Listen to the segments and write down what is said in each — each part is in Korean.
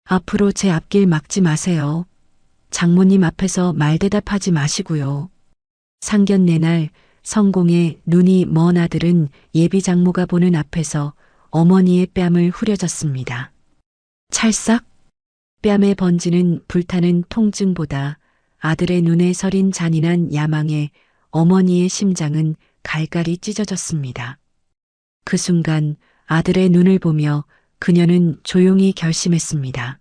앞으로 제 앞길 막지 마세요. 장모님 앞에서 말대답하지 마시고요. 상견례 날 성공의 눈이 먼 아들은 예비 장모가 보는 앞에서 어머니의 뺨을 후려졌습니다. 찰싹? 뺨에 번지는 불타는 통증보다 아들의 눈에 서린 잔인한 야망에 어머니의 심장은 갈갈이 찢어졌습니다. 그 순간 아들의 눈을 보며 그녀는 조용히 결심했습니다.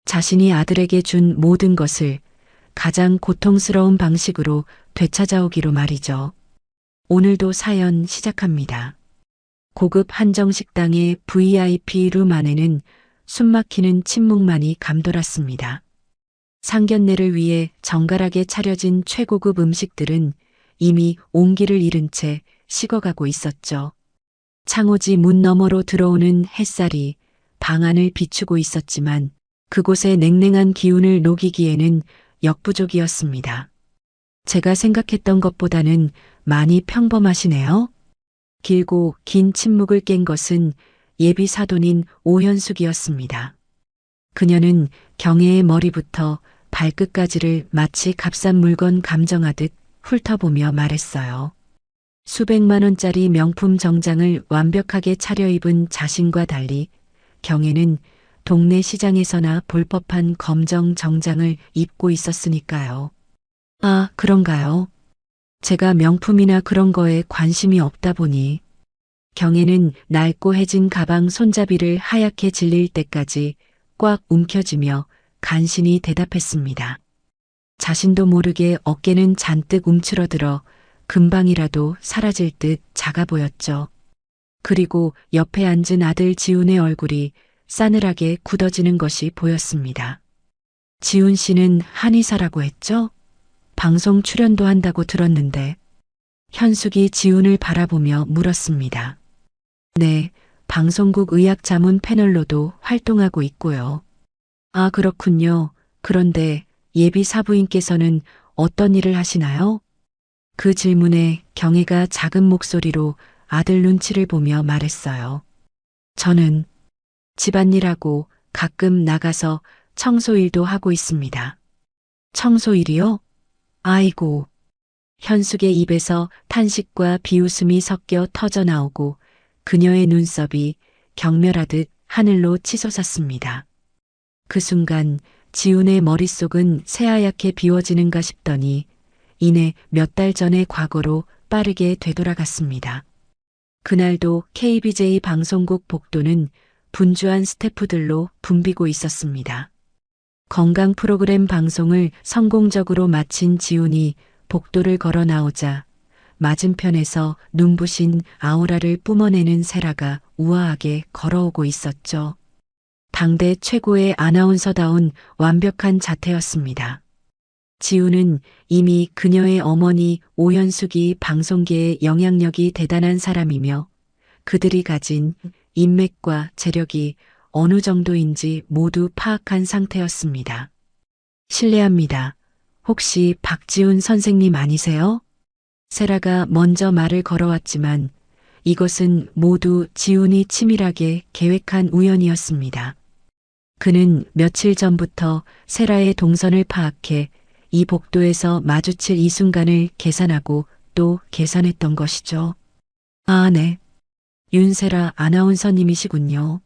자신이 아들에게 준 모든 것을 가장 고통스러운 방식으로 되찾아오기로 말이죠. 오늘도 사연 시작합니다. 고급 한정식당의 VIP 룸 안에는 숨막히는 침묵만이 감돌았습니다. 상견례를 위해 정갈하게 차려진 최고급 음식들은 이미 온기를 잃은 채 식어가고 있었죠. 창호지 문 너머로 들어오는 햇살이 방 안을 비추고 있었지만 그곳의 냉랭한 기운을 녹이기에는 역부족이었습니다. 제가 생각했던 것보다는 많이 평범하시네요. 길고 긴 침묵을 깬 것은 예비 사돈인 오현숙이었습니다. 그녀는 경애의 머리부터 발끝까지를 마치 값싼 물건 감정하듯 훑어보며 말했어요. 수백만 원짜리 명품 정장을 완벽하게 차려입은 자신과 달리 경애는 동네 시장에서나 볼 법한 검정 정장을 입고 있었으니까요. 아, 그런가요? 제가 명품이나 그런 거에 관심이 없다 보니 경애는 낡고 해진 가방 손잡이를 하얗게 질릴 때까지 꽉 움켜쥐며 간신히 대답했습니다. 자신도 모르게 어깨는 잔뜩 움츠러들어 금방이라도 사라질 듯 작아 보였죠. 그리고 옆에 앉은 아들 지훈의 얼굴이 싸늘하게 굳어지는 것이 보였습니다. 지훈 씨는 한의사라고 했죠? 방송 출연도 한다고 들었는데. 현숙이 지훈을 바라보며 물었습니다. 네, 방송국 의학 자문 패널로도 활동하고 있고요. 아, 그렇군요. 그런데 예비 사부인께서는 어떤 일을 하시나요? 그 질문에 경애가 작은 목소리로 아들 눈치를 보며 말했어요. 저는 집안일하고 가끔 나가서 청소일도 하고 있습니다. 청소일이요? 아이고. 현숙의 입에서 탄식과 비웃음이 섞여 터져나오고 그녀의 눈썹이 경멸하듯 하늘로 치솟았습니다. 그 순간 지훈의 머릿속은 새하얗게 비워지는가 싶더니 이내 몇 달 전의 과거로 빠르게 되돌아갔습니다. 그날도 KBJ 방송국 복도는 분주한 스태프들로 붐비고 있었습니다. 건강 프로그램 방송을 성공적으로 마친 지훈이 복도를 걸어 나오자 맞은편에서 눈부신 아우라를 뿜어내는 세라가 우아하게 걸어오고 있었죠. 당대 최고의 아나운서다운 완벽한 자태였습니다. 지훈은 이미 그녀의 어머니 오현숙이 방송계의 영향력이 대단한 사람이며 그들이 가진 인맥과 재력이 어느 정도인지 모두 파악한 상태였습니다. 실례합니다. 혹시 박지훈 선생님 아니세요? 세라가 먼저 말을 걸어왔지만 이것은 모두 지훈이 치밀하게 계획한 우연이었습니다. 그는 며칠 전부터 세라의 동선을 파악해 이 복도에서 마주칠 이 순간을 계산하고 또 계산했던 것이죠. 아, 네. 윤세라 아나운서님이시군요.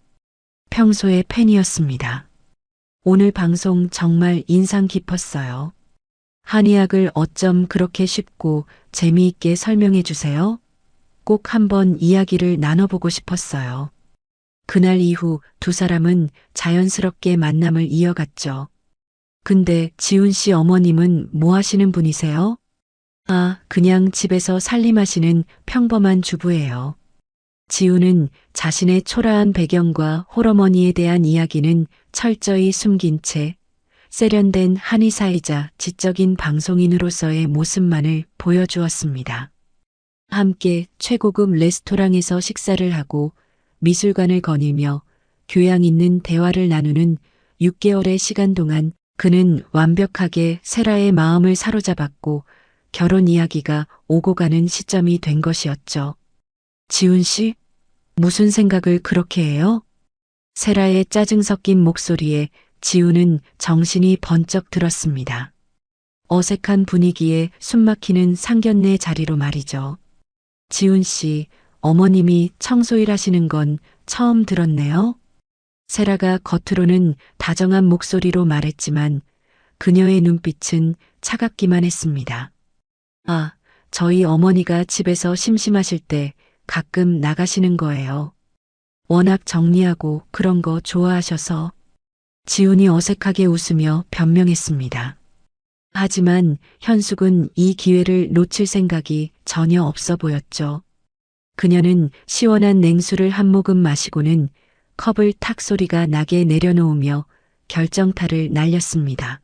평소에 팬이었습니다. 오늘 방송 정말 인상 깊었어요. 한의학을 어쩜 그렇게 쉽고 재미있게 설명해 주세요? 꼭 한번 이야기를 나눠보고 싶었어요. 그날 이후 두 사람은 자연스럽게 만남을 이어갔죠. 근데 지훈 씨 어머님은 뭐 하시는 분이세요? 아, 그냥 집에서 살림하시는 평범한 주부예요. 지훈은 자신의 초라한 배경과 홀어머니에 대한 이야기는 철저히 숨긴 채 세련된 한의사이자 지적인 방송인으로서의 모습만을 보여주었습니다. 함께 최고급 레스토랑에서 식사를 하고 미술관을 거닐며 교양 있는 대화를 나누는 6개월의 시간 동안 그는 완벽하게 세라의 마음을 사로잡았고 결혼 이야기가 오고 가는 시점이 된 것이었죠. 지훈 씨? 무슨 생각을 그렇게 해요? 세라의 짜증 섞인 목소리에 지우는 정신이 번쩍 들었습니다. 어색한 분위기에 숨막히는 상견례 자리로 말이죠. 지훈 씨, 어머님이 청소일 하시는 건 처음 들었네요. 세라가 겉으로는 다정한 목소리로 말했지만 그녀의 눈빛은 차갑기만 했습니다. 아, 저희 어머니가 집에서 심심하실 때 가끔 나가시는 거예요. 워낙 정리하고 그런 거 좋아하셔서. 지훈이 어색하게 웃으며 변명했습니다. 하지만 현숙은 이 기회를 놓칠 생각이 전혀 없어 보였죠. 그녀는 시원한 냉수를 한 모금 마시고는 컵을 탁 소리가 나게 내려놓으며 결정타를 날렸습니다.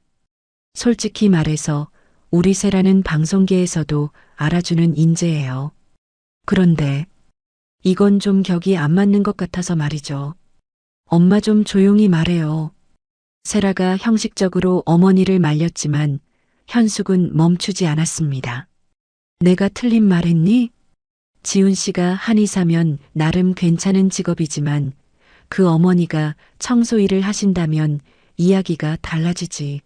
솔직히 말해서 우리 세라는 방송계에서도 알아주는 인재예요. 그런데 이건 좀 격이 안 맞는 것 같아서 말이죠. 엄마 좀 조용히 말해요. 세라가 형식적으로 어머니를 말렸지만 현숙은 멈추지 않았습니다. 내가 틀린 말 했니? 지훈 씨가 한의사면 나름 괜찮은 직업이지만 그 어머니가 청소 일을 하신다면 이야기가 달라지지.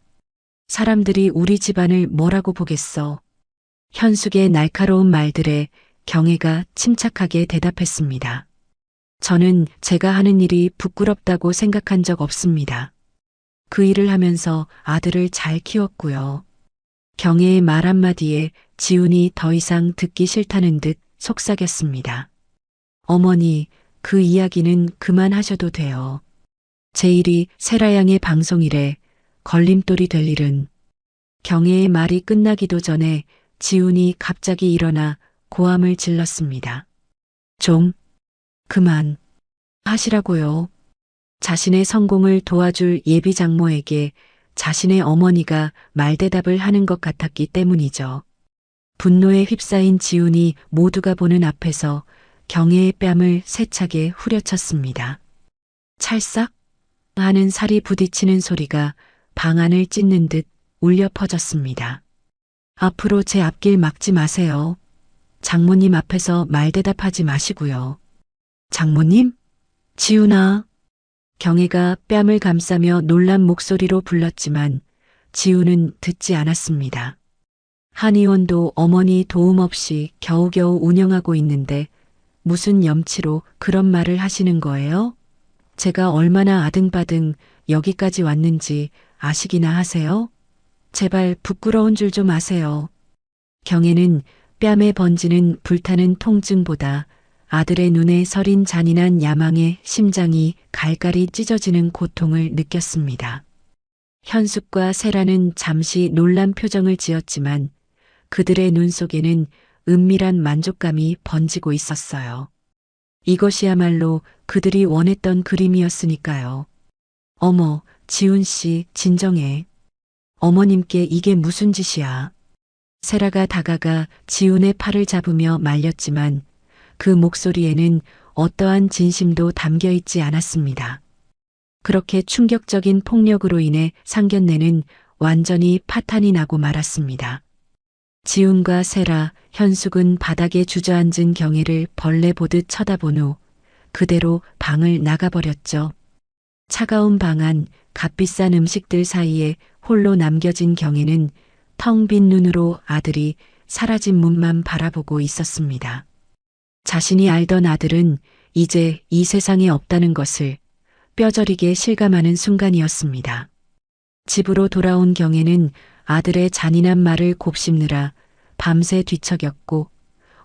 사람들이 우리 집안을 뭐라고 보겠어. 현숙의 날카로운 말들에 경애가 침착하게 대답했습니다. 저는 제가 하는 일이 부끄럽다고 생각한 적 없습니다. 그 일을 하면서 아들을 잘 키웠고요. 경애의 말 한마디에 지훈이 더 이상 듣기 싫다는 듯 속삭였습니다. 어머니, 그 이야기는 그만하셔도 돼요. 제 일이 세라양의 방송일에 걸림돌이 될 일은. 경애의 말이 끝나기도 전에 지훈이 갑자기 일어나 고함을 질렀습니다. 좀 그만 하시라고요. 자신의 성공을 도와줄 예비 장모에게 자신의 어머니가 말대답을 하는 것 같았기 때문이죠. 분노에 휩싸인 지훈이 모두가 보는 앞에서 경애의 뺨을 세차게 후려쳤습니다. 찰싹 하는 살이 부딪히는 소리가 방 안을 찢는 듯 울려 퍼졌습니다. 앞으로 제 앞길 막지 마세요. 장모님 앞에서 말대답하지 마시고요. 장모님? 지훈아. 경애가 뺨을 감싸며 놀란 목소리로 불렀지만 지훈은 듣지 않았습니다. 한의원도 어머니 도움 없이 겨우겨우 운영하고 있는데 무슨 염치로 그런 말을 하시는 거예요? 제가 얼마나 아등바등 여기까지 왔는지 아시기나 하세요? 제발 부끄러운 줄 좀 아세요. 경애는 뺨에 번지는 불타는 통증보다 아들의 눈에 서린 잔인한 야망에 심장이 갈갈이 찢어지는 고통을 느꼈습니다. 현숙과 세라는 잠시 놀란 표정을 지었지만 그들의 눈 속에는 은밀한 만족감이 번지고 있었어요. 이것이야말로 그들이 원했던 그림이었으니까요. 어머, 지훈 씨, 진정해. 어머님께 이게 무슨 짓이야. 세라가 다가가 지훈의 팔을 잡으며 말렸지만 그 목소리에는 어떠한 진심도 담겨 있지 않았습니다. 그렇게 충격적인 폭력으로 인해 상견례는 완전히 파탄이 나고 말았습니다. 지훈과 세라, 현숙은 바닥에 주저앉은 경애를 벌레 보듯 쳐다본 후 그대로 방을 나가버렸죠. 차가운 방 안, 값비싼 음식들 사이에 홀로 남겨진 경애는 텅 빈 눈으로 아들이 사라진 문만 바라보고 있었습니다. 자신이 알던 아들은 이제 이 세상에 없다는 것을 뼈저리게 실감하는 순간이었습니다. 집으로 돌아온 경애는 아들의 잔인한 말을 곱씹느라 밤새 뒤척였고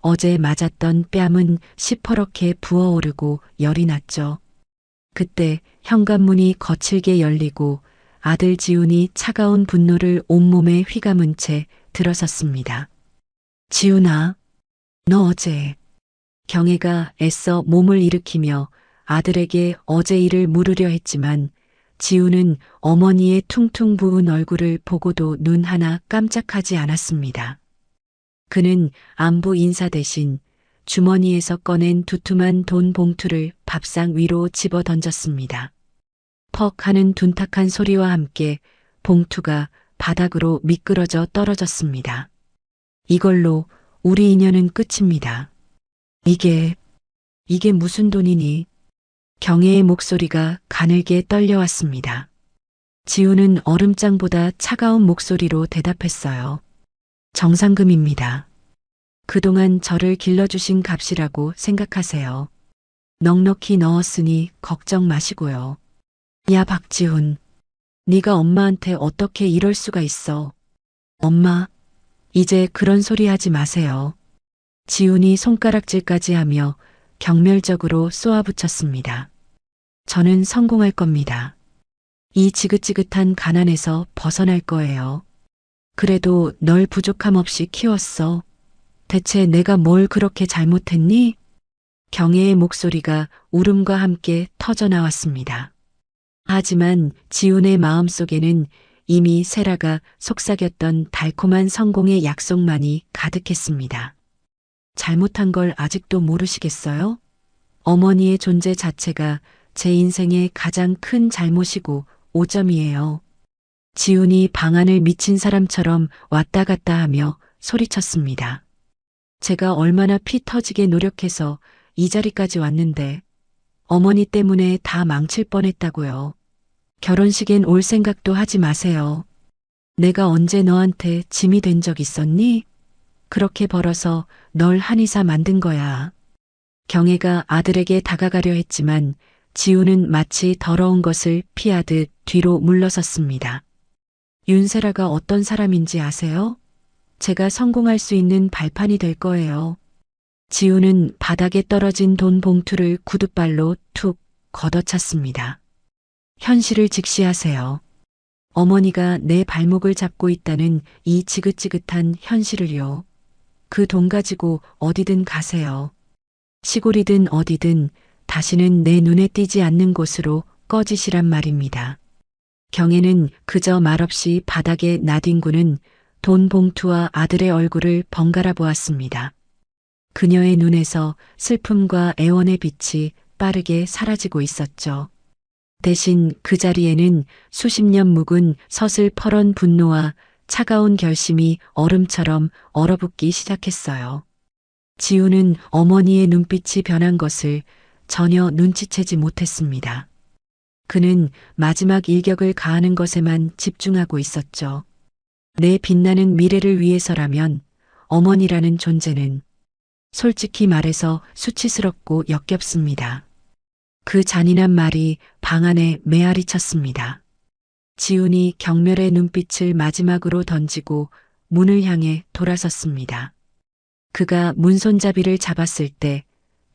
어제 맞았던 뺨은 시퍼렇게 부어오르고 열이 났죠. 그때 현관문이 거칠게 열리고 아들 지훈이 차가운 분노를 온몸에 휘감은 채 들어섰습니다. 지훈아, 너 어제. 경애가 애써 몸을 일으키며 아들에게 어제 일을 물으려 했지만 지훈은 어머니의 퉁퉁 부은 얼굴을 보고도 눈 하나 깜짝하지 않았습니다. 그는 안부 인사 대신 주머니에서 꺼낸 두툼한 돈 봉투를 밥상 위로 집어 던졌습니다. 퍽 하는 둔탁한 소리와 함께 봉투가 바닥으로 미끄러져 떨어졌습니다. 이걸로 우리 인연은 끝입니다. 이게 무슨 돈이니? 경혜의 목소리가 가늘게 떨려왔습니다. 지우는 얼음장보다 차가운 목소리로 대답했어요. 정상금입니다. 그동안 저를 길러주신 값이라고 생각하세요. 넉넉히 넣었으니 걱정 마시고요. 야, 박지훈. 네가 엄마한테 어떻게 이럴 수가 있어. 엄마, 이제 그런 소리 하지 마세요. 지훈이 손가락질까지 하며 경멸적으로 쏘아붙였습니다. 저는 성공할 겁니다. 이 지긋지긋한 가난에서 벗어날 거예요. 그래도 널 부족함 없이 키웠어. 대체 내가 뭘 그렇게 잘못했니? 경혜의 목소리가 울음과 함께 터져 나왔습니다. 하지만 지훈의 마음속에는 이미 세라가 속삭였던 달콤한 성공의 약속만이 가득했습니다. 잘못한 걸 아직도 모르시겠어요? 어머니의 존재 자체가 제 인생의 가장 큰 잘못이고 오점이에요. 지훈이 방안을 미친 사람처럼 왔다 갔다 하며 소리쳤습니다. 제가 얼마나 피 터지게 노력해서 이 자리까지 왔는데 어머니 때문에 다 망칠 뻔했다고요. 결혼식엔 올 생각도 하지 마세요. 내가 언제 너한테 짐이 된 적 있었니? 그렇게 벌어서 널 한의사 만든 거야. 경혜가 아들에게 다가가려 했지만 지우는 마치 더러운 것을 피하듯 뒤로 물러섰습니다. 윤세라가 어떤 사람인지 아세요? 제가 성공할 수 있는 발판이 될 거예요. 지우는 바닥에 떨어진 돈 봉투를 구둣발로 툭 걷어찼습니다. 현실을 직시하세요. 어머니가 내 발목을 잡고 있다는 이 지긋지긋한 현실을요. 그 돈 가지고 어디든 가세요. 시골이든 어디든 다시는 내 눈에 띄지 않는 곳으로 꺼지시란 말입니다. 경혜는 그저 말없이 바닥에 나뒹구는 돈 봉투와 아들의 얼굴을 번갈아 보았습니다. 그녀의 눈에서 슬픔과 애원의 빛이 빠르게 사라지고 있었죠. 대신 그 자리에는 수십 년 묵은 서슬퍼런 분노와 차가운 결심이 얼음처럼 얼어붙기 시작했어요. 지우는 어머니의 눈빛이 변한 것을 전혀 눈치채지 못했습니다. 그는 마지막 일격을 가하는 것에만 집중하고 있었죠. 내 빛나는 미래를 위해서라면 어머니라는 존재는 솔직히 말해서 수치스럽고 역겹습니다. 그 잔인한 말이 방 안에 메아리 쳤습니다. 지훈이 경멸의 눈빛을 마지막으로 던지고 문을 향해 돌아섰습니다. 그가 문손잡이를 잡았을 때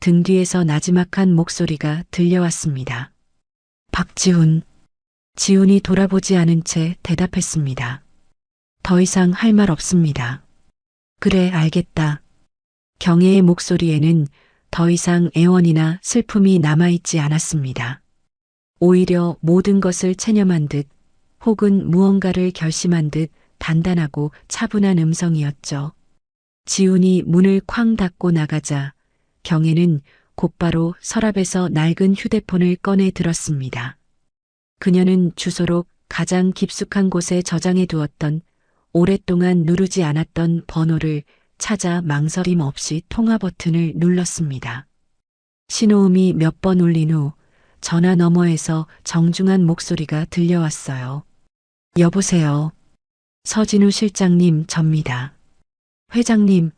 등 뒤에서 나지막한 목소리가 들려왔습니다. 박지훈. 지훈이 돌아보지 않은 채 대답했습니다. 더 이상 할 말 없습니다. 그래, 알겠다. 경혜의 목소리에는 더 이상 애원이나 슬픔이 남아있지 않았습니다. 오히려 모든 것을 체념한 듯 혹은 무언가를 결심한 듯 단단하고 차분한 음성이었죠. 지훈이 문을 쾅 닫고 나가자 경혜는 곧바로 서랍에서 낡은 휴대폰을 꺼내 들었습니다. 그녀는 주소록 가장 깊숙한 곳에 저장해 두었던 오랫동안 누르지 않았던 번호를 찾아 망설임 없이 통화 버튼을 눌렀습니다. 신호음이 몇 번 울린 후 전화 너머에서 정중한 목소리가 들려왔어요. 여보세요. 서진우 실장님, 접니다. 회장님,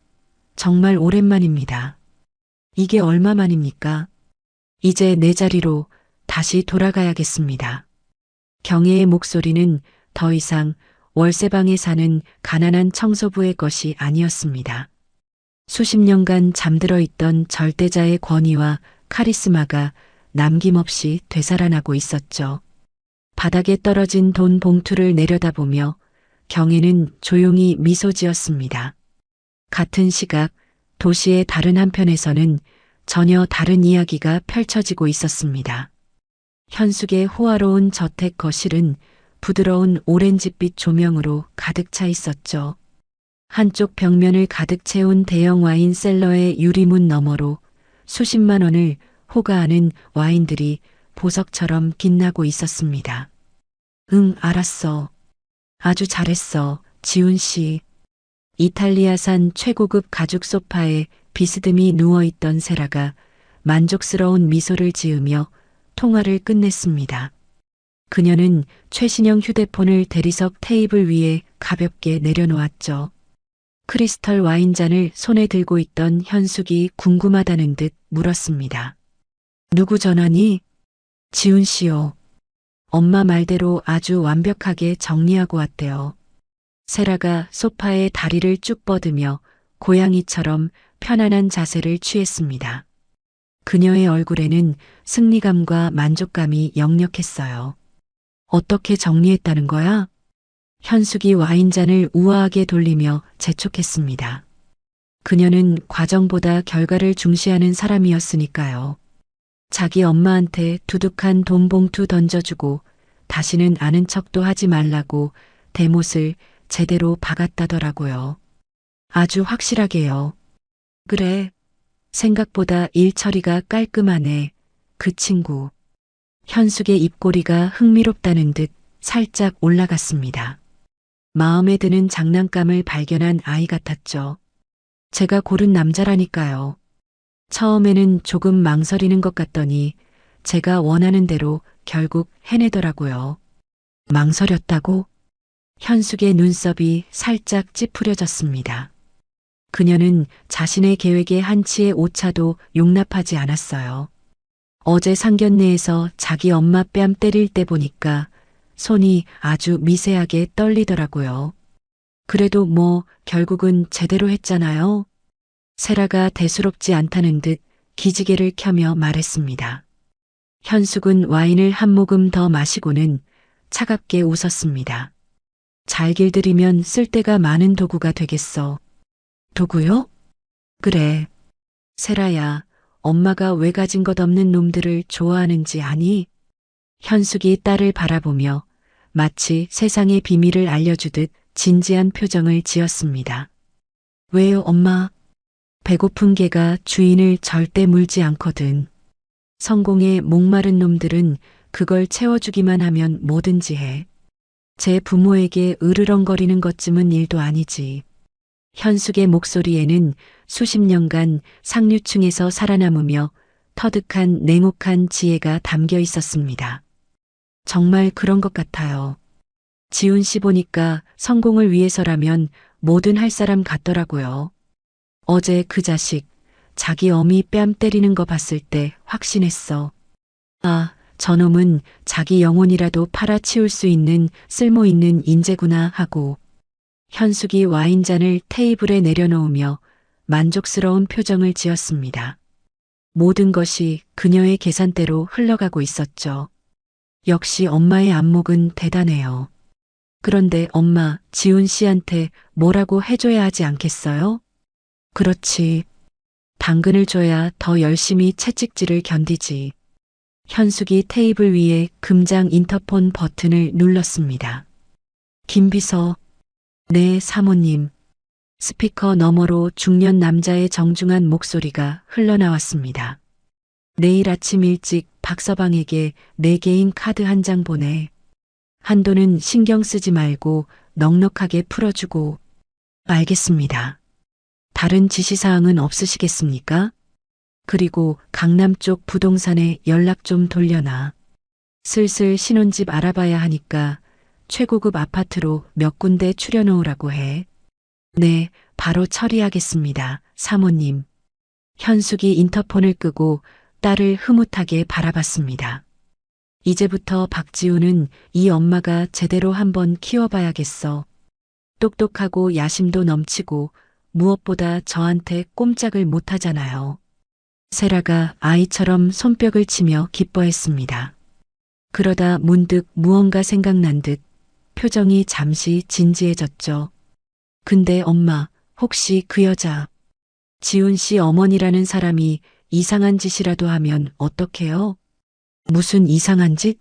정말 오랜만입니다. 이게 얼마만입니까? 이제 내 자리로 다시 돌아가야겠습니다. 경혜의 목소리는 더 이상 월세방에 사는 가난한 청소부의 것이 아니었습니다. 수십 년간 잠들어 있던 절대자의 권위와 카리스마가 남김없이 되살아나고 있었죠. 바닥에 떨어진 돈 봉투를 내려다보며 경혜는 조용히 미소 지었습니다. 같은 시각 도시의 다른 한편에서는 전혀 다른 이야기가 펼쳐지고 있었습니다. 현숙의 호화로운 저택 거실은 부드러운 오렌지빛 조명으로 가득 차 있었죠. 한쪽 벽면을 가득 채운 대형 와인 셀러의 유리문 너머로 수십만 원을 호가하는 와인들이 보석처럼 빛나고 있었습니다. 응, 알았어. 아주 잘했어, 지훈 씨. 이탈리아산 최고급 가죽 소파에 비스듬히 누워있던 세라가 만족스러운 미소를 지으며 통화를 끝냈습니다. 그녀는 최신형 휴대폰을 대리석 테이블 위에 가볍게 내려놓았죠. 크리스털 와인잔을 손에 들고 있던 현숙이 궁금하다는 듯 물었습니다. 누구 전화니? 지훈 씨요. 엄마 말대로 아주 완벽하게 정리하고 왔대요. 세라가 소파에 다리를 쭉 뻗으며 고양이처럼 편안한 자세를 취했습니다. 그녀의 얼굴에는 승리감과 만족감이 역력했어요. 어떻게 정리했다는 거야? 현숙이 와인잔을 우아하게 돌리며 재촉했습니다. 그녀는 과정보다 결과를 중시하는 사람이었으니까요. 자기 엄마한테 두둑한 돈 봉투 던져주고 다시는 아는 척도 하지 말라고 대못을 제대로 박았다더라고요. 아주 확실하게요. 그래. 생각보다 일 처리가 깔끔하네. 그 친구. 현숙의 입꼬리가 흥미롭다는 듯 살짝 올라갔습니다. 마음에 드는 장난감을 발견한 아이 같았죠. 제가 고른 남자라니까요. 처음에는 조금 망설이는 것 같더니 제가 원하는 대로 결국 해내더라고요. 망설였다고? 현숙의 눈썹이 살짝 찌푸려졌습니다. 그녀는 자신의 계획에 한치의 오차도 용납하지 않았어요. 어제 상견례에서 자기 엄마 뺨 때릴 때 보니까 손이 아주 미세하게 떨리더라고요. 그래도 뭐 결국은 제대로 했잖아요. 세라가 대수롭지 않다는 듯 기지개를 켜며 말했습니다. 현숙은 와인을 한 모금 더 마시고는 차갑게 웃었습니다. 잘 길들이면 쓸데가 많은 도구가 되겠어. 도구요? 그래. 세라야, 엄마가 왜 가진 것 없는 놈들을 좋아하는지 아니? 현숙이 딸을 바라보며 마치 세상의 비밀을 알려주듯 진지한 표정을 지었습니다. 왜요, 엄마? 배고픈 개가 주인을 절대 물지 않거든. 성공에 목마른 놈들은 그걸 채워주기만 하면 뭐든지 해. 제 부모에게 으르렁거리는 것쯤은 일도 아니지. 현숙의 목소리에는 수십 년간 상류층에서 살아남으며 터득한 냉혹한 지혜가 담겨 있었습니다. 정말 그런 것 같아요. 지훈 씨 보니까 성공을 위해서라면 뭐든 할 사람 같더라고요. 어제 그 자식, 자기 어미 뺨 때리는 거 봤을 때 확신했어. 아, 저놈은 자기 영혼이라도 팔아치울 수 있는 쓸모있는 인재구나 하고. 현숙이 와인잔을 테이블에 내려놓으며 만족스러운 표정을 지었습니다. 모든 것이 그녀의 계산대로 흘러가고 있었죠. 역시 엄마의 안목은 대단해요. 그런데 엄마, 지훈 씨한테 뭐라고 해줘야 하지 않겠어요? 그렇지. 당근을 줘야 더 열심히 채찍질을 견디지. 현숙이 테이블 위에 금장 인터폰 버튼을 눌렀습니다. 김비서. 네, 사모님. 스피커 너머로 중년 남자의 정중한 목소리가 흘러나왔습니다. 내일 아침 일찍 박서방에게 내 개인 카드 한 장 보내. 한도는 신경 쓰지 말고 넉넉하게 풀어주고. 알겠습니다. 다른 지시사항은 없으시겠습니까? 그리고 강남 쪽 부동산에 연락 좀 돌려놔. 슬슬 신혼집 알아봐야 하니까 최고급 아파트로 몇 군데 추려놓으라고 해. 네, 바로 처리하겠습니다, 사모님. 현숙이 인터폰을 끄고 딸을 흐뭇하게 바라봤습니다. 이제부터 박지우는 이 엄마가 제대로 한번 키워봐야겠어. 똑똑하고 야심도 넘치고 무엇보다 저한테 꼼짝을 못하잖아요. 세라가 아이처럼 손뼉을 치며 기뻐했습니다. 그러다 문득 무언가 생각난 듯 표정이 잠시 진지해졌죠. 근데 엄마, 혹시 그 여자, 지훈 씨 어머니라는 사람이 이상한 짓이라도 하면 어떡해요? 무슨 이상한 짓?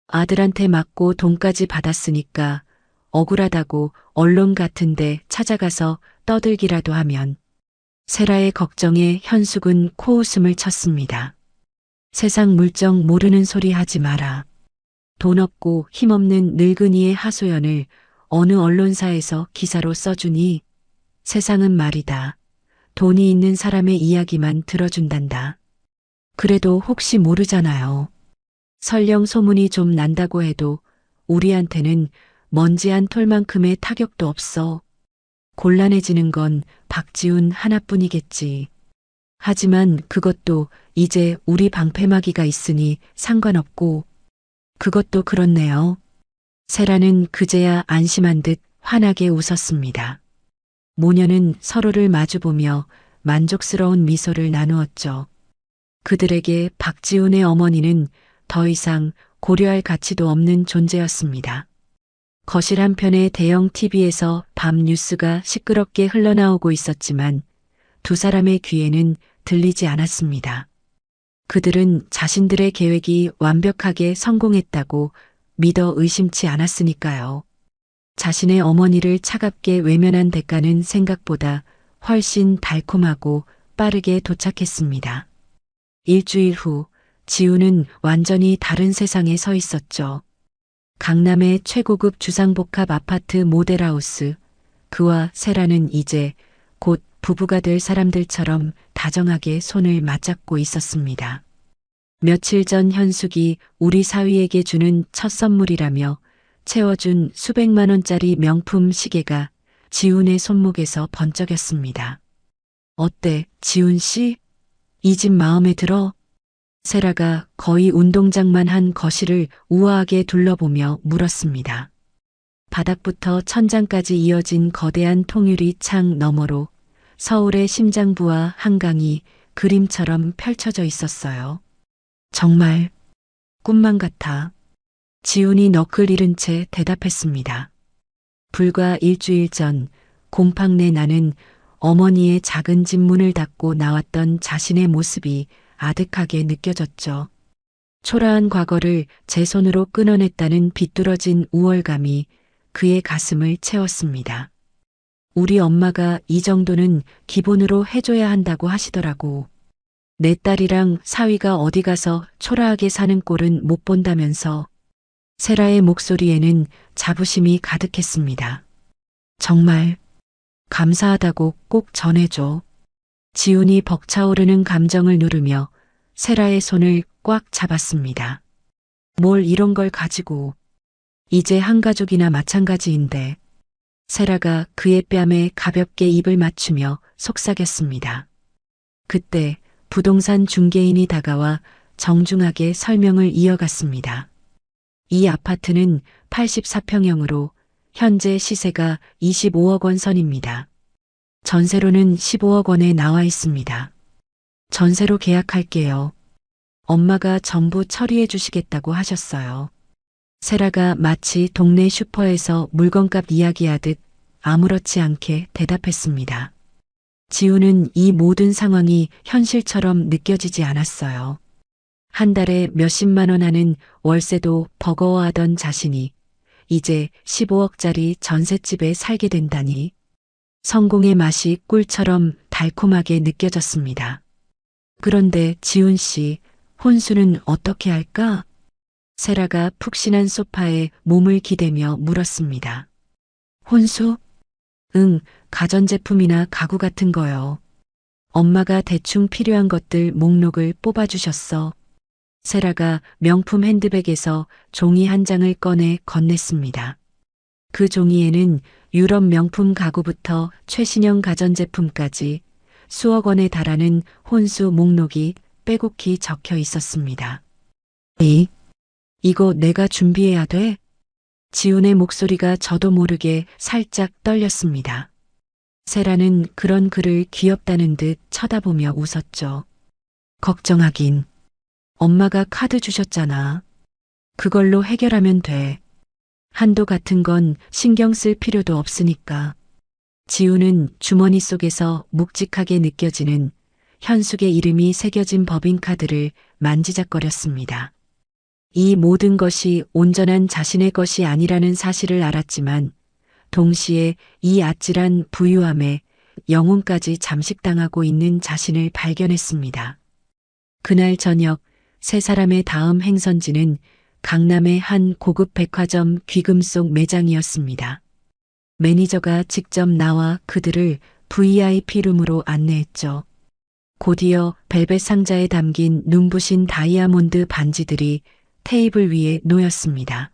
아들한테 맞고 돈까지 받았으니까 억울하다고 언론 같은데 찾아가서 떠들기라도 하면. 세라의 걱정에 현숙은 코웃음을 쳤습니다. 세상 물정 모르는 소리 하지 마라. 돈 없고 힘없는 늙은이의 하소연을 어느 언론사에서 기사로 써주니 세상은 말이다. 돈이 있는 사람의 이야기만 들어준단다. 그래도 혹시 모르잖아요. 설령 소문이 좀 난다고 해도 우리한테는 먼지 한 톨만큼의 타격도 없어. 곤란해지는 건 박지훈 하나뿐이겠지. 하지만 그것도 이제 우리 방패막이가 있으니 상관없고. 그것도 그렇네요. 세라는 그제야 안심한 듯 환하게 웃었습니다. 모녀는 서로를 마주보며 만족스러운 미소를 나누었죠. 그들에게 박지훈의 어머니는 더 이상 고려할 가치도 없는 존재였습니다. 거실 한편의 대형 TV에서 밤 뉴스가 시끄럽게 흘러나오고 있었지만 두 사람의 귀에는 들리지 않았습니다. 그들은 자신들의 계획이 완벽하게 성공했다고 믿어 의심치 않았으니까요. 자신의 어머니를 차갑게 외면한 대가는 생각보다 훨씬 달콤하고 빠르게 도착했습니다. 일주일 후 지우는 완전히 다른 세상에 서 있었죠. 강남의 최고급 주상복합 아파트 모델하우스. 그와 세라는 이제 곧 부부가 될 사람들처럼 다정하게 손을 맞잡고 있었습니다. 며칠 전 현숙이 우리 사위에게 주는 첫 선물이라며 채워준 수백만 원짜리 명품 시계가 지훈의 손목에서 번쩍였습니다. 어때, 지훈 씨? 이 집 마음에 들어? 세라가 거의 운동장만 한 거실을 우아하게 둘러보며 물었습니다. 바닥부터 천장까지 이어진 거대한 통유리 창 너머로 서울의 심장부와 한강이 그림처럼 펼쳐져 있었어요. 정말 꿈만 같아. 지훈이 너클 잃은 채 대답했습니다. 불과 일주일 전 곰팡내 나는 어머니의 작은 집 문을 닫고 나왔던 자신의 모습이 아득하게 느껴졌죠. 초라한 과거를 제 손으로 끊어냈다는 비뚤어진 우월감이 그의 가슴을 채웠습니다. 우리 엄마가 이 정도는 기본으로 해줘야 한다고 하시더라고. 내 딸이랑 사위가 어디 가서 초라하게 사는 꼴은 못 본다면서. 세라의 목소리에는 자부심이 가득했습니다. 정말 감사하다고 꼭 전해줘. 지훈이 벅차오르는 감정을 누르며 세라의 손을 꽉 잡았습니다. 뭘 이런 걸 가지고. 이제 한 가족이나 마찬가지인데. 세라가 그의 뺨에 가볍게 입을 맞추며 속삭였습니다. 그때 부동산 중개인이 다가와 정중하게 설명을 이어갔습니다. 이 아파트는 84평형으로 현재 시세가 25억 원 선입니다. 전세로는 15억 원에 나와 있습니다. 전세로 계약할게요. 엄마가 전부 처리해 주시겠다고 하셨어요. 세라가 마치 동네 슈퍼에서 물건값 이야기하듯 아무렇지 않게 대답했습니다. 지우는 이 모든 상황이 현실처럼 느껴지지 않았어요. 한 달에 몇십만 원 하는 월세도 버거워하던 자신이 이제 15억짜리 전셋집에 살게 된다니. 성공의 맛이 꿀처럼 달콤하게 느껴졌습니다. 그런데 지훈 씨, 혼수는 어떻게 할까? 세라가 푹신한 소파에 몸을 기대며 물었습니다. 혼수? 응, 가전제품이나 가구 같은 거요. 엄마가 대충 필요한 것들 목록을 뽑아주셨어. 세라가 명품 핸드백에서 종이 한 장을 꺼내 건넸습니다. 그 종이에는 유럽 명품 가구부터 최신형 가전제품까지 수억 원에 달하는 혼수 목록이 빼곡히 적혀 있었습니다. 에이, 이거 내가 준비해야 돼? 지훈의 목소리가 저도 모르게 살짝 떨렸습니다. 세라는 그런 그를 귀엽다는 듯 쳐다보며 웃었죠. 걱정하긴. 엄마가 카드 주셨잖아. 그걸로 해결하면 돼. 한도 같은 건 신경 쓸 필요도 없으니까. 지우는 주머니 속에서 묵직하게 느껴지는 현숙의 이름이 새겨진 법인카드를 만지작거렸습니다. 이 모든 것이 온전한 자신의 것이 아니라는 사실을 알았지만 동시에 이 아찔한 부유함에 영혼까지 잠식당하고 있는 자신을 발견했습니다. 그날 저녁 세 사람의 다음 행선지는 강남의 한 고급 백화점 귀금속 매장이었습니다. 매니저가 직접 나와 그들을 VIP룸으로 안내했죠. 곧이어 벨벳 상자에 담긴 눈부신 다이아몬드 반지들이 테이블 위에 놓였습니다.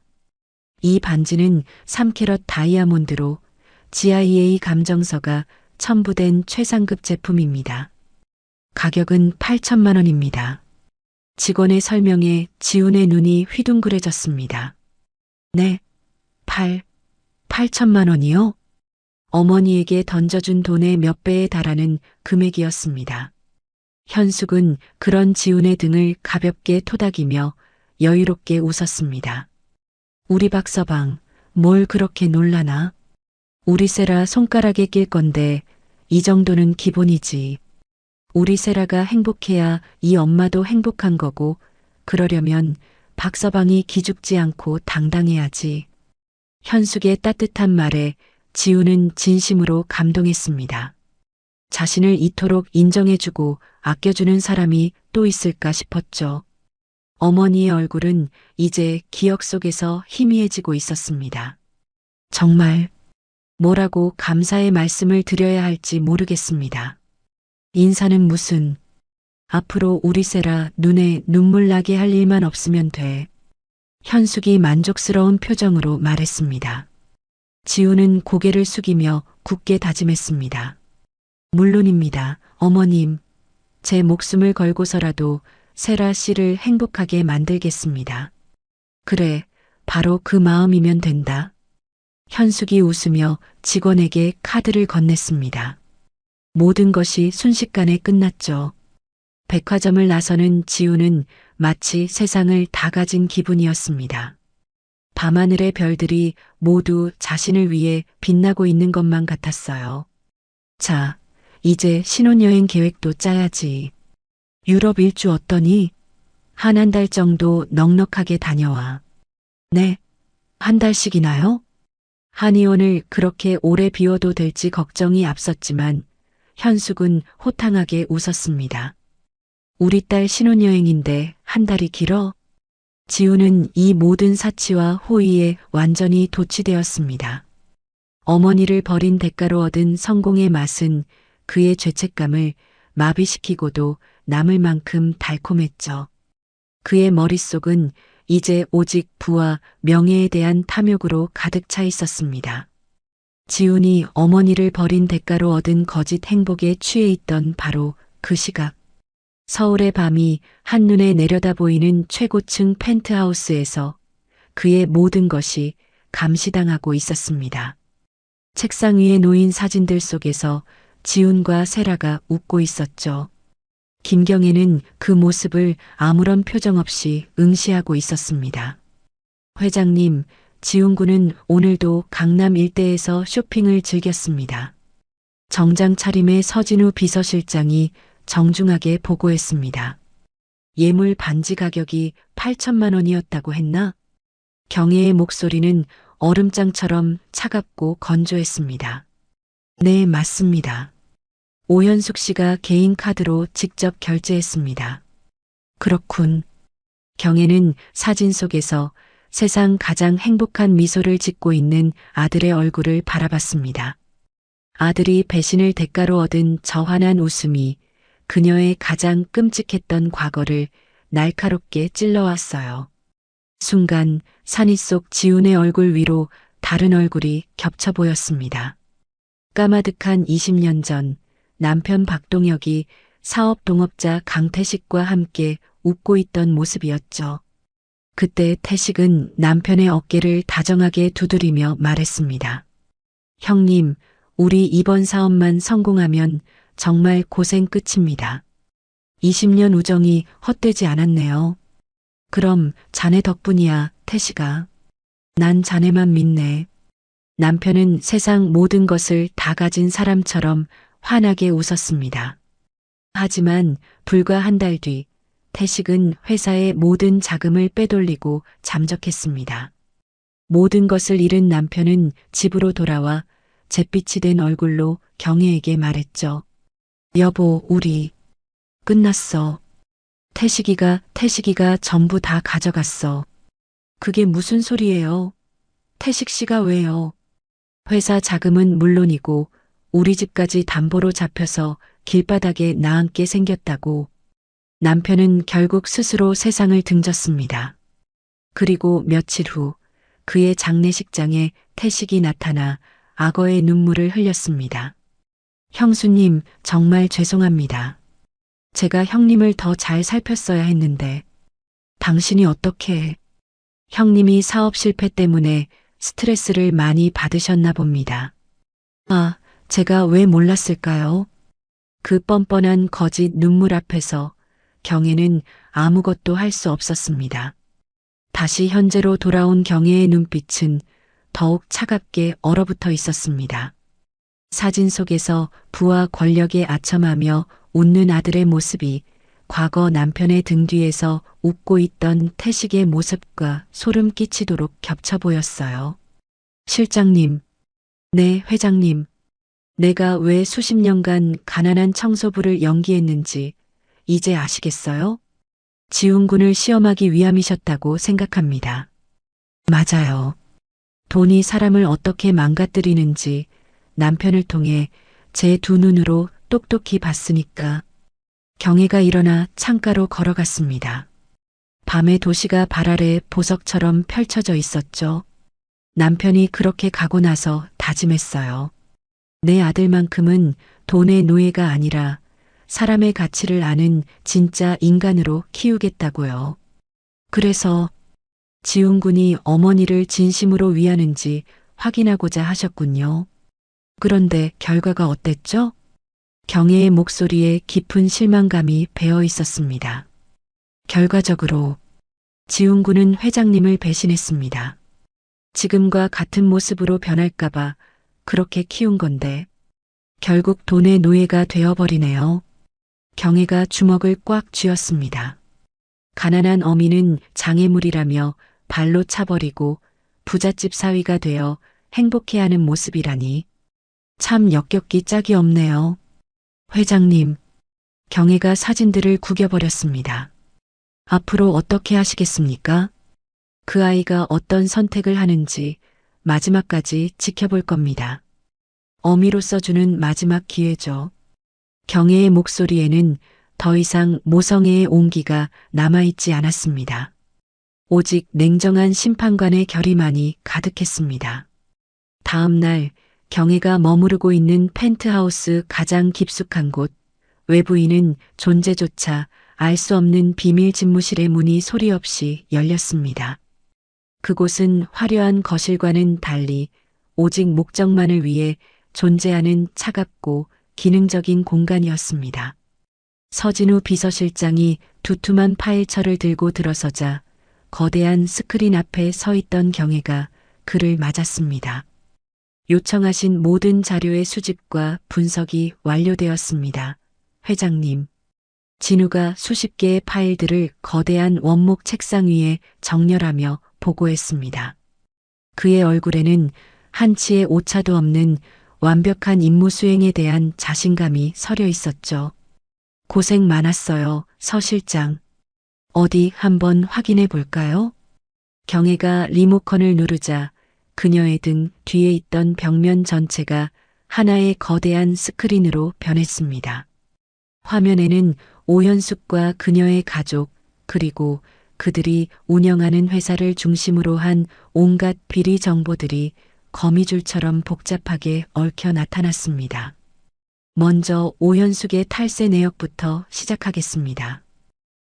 이 반지는 3캐럿 다이아몬드로 GIA 감정서가 첨부된 최상급 제품입니다. 가격은 8천만 원입니다. 직원의 설명에 지훈의 눈이 휘둥그레졌습니다. 네, 8천만 원이요? 어머니에게 던져준 돈의 몇 배에 달하는 금액이었습니다. 현숙은 그런 지훈의 등을 가볍게 토닥이며 여유롭게 웃었습니다. 우리 박서방, 뭘 그렇게 놀라나? 우리 세라 손가락에 낄 건데 이 정도는 기본이지. 우리 세라가 행복해야 이 엄마도 행복한 거고 그러려면 박서방이 기죽지 않고 당당해야지. 현숙의 따뜻한 말에 지훈은 진심으로 감동했습니다. 자신을 이토록 인정해주고 아껴주는 사람이 또 있을까 싶었죠. 어머니의 얼굴은 이제 기억 속에서 희미해지고 있었습니다. 정말 뭐라고 감사의 말씀을 드려야 할지 모르겠습니다. 인사는 무슨, 앞으로 우리 세라 눈에 눈물 나게 할 일만 없으면 돼. 현숙이 만족스러운 표정으로 말했습니다. 지훈은 고개를 숙이며 굳게 다짐했습니다. 물론입니다, 어머님. 제 목숨을 걸고서라도 세라 씨를 행복하게 만들겠습니다. 그래, 바로 그 마음이면 된다. 현숙이 웃으며 직원에게 카드를 건넸습니다. 모든 것이 순식간에 끝났죠. 백화점을 나서는 지훈은 마치 세상을 다 가진 기분이었습니다. 밤하늘의 별들이 모두 자신을 위해 빛나고 있는 것만 같았어요. 자, 이제 신혼여행 계획도 짜야지. 유럽 일주 어떠니? 한 달 정도 넉넉하게 다녀와. 네, 한 달씩이나요? 한의원을 그렇게 오래 비워도 될지 걱정이 앞섰지만 현숙은 호탕하게 웃었습니다. 우리 딸 신혼여행인데 한 달이 길어? 지훈은 이 모든 사치와 호의에 완전히 도취되었습니다. 어머니를 버린 대가로 얻은 성공의 맛은 그의 죄책감을 마비시키고도 남을 만큼 달콤했죠. 그의 머릿속은 이제 오직 부와 명예에 대한 탐욕으로 가득 차 있었습니다. 지훈이 어머니를 버린 대가로 얻은 거짓 행복에 취해 있던 바로 그 시각. 서울의 밤이 한눈에 내려다 보이는 최고층 펜트하우스에서 그의 모든 것이 감시당하고 있었습니다. 책상 위에 놓인 사진들 속에서 지훈과 세라가 웃고 있었죠. 김경애는 그 모습을 아무런 표정 없이 응시하고 있었습니다. 회장님, 지훈 군은 오늘도 강남 일대에서 쇼핑을 즐겼습니다. 정장 차림의 서진우 비서실장이 정중하게 보고했습니다. 예물 반지 가격이 8천만 원이었다고 했나? 경애의 목소리는 얼음장처럼 차갑고 건조했습니다. 네, 맞습니다. 오현숙 씨가 개인 카드로 직접 결제했습니다. 그렇군. 경애는 사진 속에서 세상 가장 행복한 미소를 짓고 있는 아들의 얼굴을 바라봤습니다. 아들이 배신을 대가로 얻은 저 환한 웃음이 그녀의 가장 끔찍했던 과거를 날카롭게 찔러왔어요. 순간 산이 속 지훈의 얼굴 위로 다른 얼굴이 겹쳐 보였습니다. 까마득한 20년 전 남편 박동혁이 사업 동업자 강태식과 함께 웃고 있던 모습이었죠. 그때 태식은 남편의 어깨를 다정하게 두드리며 말했습니다. 형님, 우리 이번 사업만 성공하면 정말 고생 끝입니다. 20년 우정이 헛되지 않았네요. 그럼 자네 덕분이야, 태식아. 난 자네만 믿네. 남편은 세상 모든 것을 다 가진 사람처럼 환하게 웃었습니다. 하지만 불과 한 달 뒤, 태식은 회사의 모든 자금을 빼돌리고 잠적했습니다. 모든 것을 잃은 남편은 집으로 돌아와 잿빛이 된 얼굴로 경애에게 말했죠. 여보, 우리 끝났어. 태식이가 전부 다 가져갔어. 그게 무슨 소리예요? 태식 씨가 왜요? 회사 자금은 물론이고 우리 집까지 담보로 잡혀서 길바닥에 나앉게 생겼다고. 남편은 결국 스스로 세상을 등졌습니다. 그리고 며칠 후 그의 장례식장에 태식이 나타나 악어의 눈물을 흘렸습니다. 형수님, 정말 죄송합니다. 제가 형님을 더 잘 살폈어야 했는데, 당신이 어떻게... 형님이 사업 실패 때문에 스트레스를 많이 받으셨나 봅니다. 아, 제가 왜 몰랐을까요? 그 뻔뻔한 거짓 눈물 앞에서 경애는 아무것도 할 수 없었습니다. 다시 현재로 돌아온 경애의 눈빛은 더욱 차갑게 얼어붙어 있었습니다. 사진 속에서 부와 권력에 아첨하며 웃는 아들의 모습이 과거 남편의 등 뒤에서 웃고 있던 태식의 모습과 소름 끼치도록 겹쳐 보였어요. 실장님, 네, 회장님. 내가 왜 수십 년간 가난한 청소부를 연기했는지 이제 아시겠어요? 지훈군을 시험하기 위함이셨다고 생각합니다. 맞아요. 돈이 사람을 어떻게 망가뜨리는지 남편을 통해 제 두 눈으로 똑똑히 봤으니까. 경애가 일어나 창가로 걸어갔습니다. 밤의 도시가 발 아래 보석처럼 펼쳐져 있었죠. 남편이 그렇게 가고 나서 다짐했어요. 내 아들만큼은 돈의 노예가 아니라 사람의 가치를 아는 진짜 인간으로 키우겠다고요. 그래서 지훈군이 어머니를 진심으로 위하는지 확인하고자 하셨군요. 그런데 결과가 어땠죠? 경애의 목소리에 깊은 실망감이 배어 있었습니다. 결과적으로 지훈군은 회장님을 배신했습니다. 지금과 같은 모습으로 변할까봐 그렇게 키운 건데 결국 돈의 노예가 되어버리네요. 경애가 주먹을 꽉 쥐었습니다. 가난한 어미는 장애물이라며 발로 차버리고 부잣집 사위가 되어 행복해하는 모습이라니 참 역겹기 짝이 없네요. 회장님, 경애가 사진들을 구겨버렸습니다. 앞으로 어떻게 하시겠습니까? 그 아이가 어떤 선택을 하는지 마지막까지 지켜볼 겁니다. 어미로서 주는 마지막 기회죠. 경애의 목소리에는 더 이상 모성애의 온기가 남아있지 않았습니다. 오직 냉정한 심판관의 결의만이 가득했습니다. 다음 날 경애가 머무르고 있는 펜트하우스 가장 깊숙한 곳, 외부인은 존재조차 알 수 없는 비밀 집무실의 문이 소리 없이 열렸습니다. 그곳은 화려한 거실과는 달리 오직 목적만을 위해 존재하는 차갑고 기능적인 공간이었습니다. 서진우 비서실장이 두툼한 파일철을 들고 들어서자 거대한 스크린 앞에 서 있던 경애가 그를 맞았습니다. 요청하신 모든 자료의 수집과 분석이 완료되었습니다. 회장님. 진우가 수십 개의 파일들을 거대한 원목 책상 위에 정렬하며 보고했습니다. 그의 얼굴에는 한치의 오차도 없는 완벽한 임무 수행에 대한 자신감이 서려 있었죠. 고생 많았어요, 서 실장. 어디 한번 확인해 볼까요? 경애가 리모컨을 누르자 그녀의 등 뒤에 있던 벽면 전체가 하나의 거대한 스크린으로 변했습니다. 화면에는 오현숙과 그녀의 가족, 그리고 그들이 운영하는 회사를 중심으로 한 온갖 비리 정보들이 거미줄처럼 복잡하게 얽혀 나타났습니다. 먼저 오현숙의 탈세 내역부터 시작하겠습니다.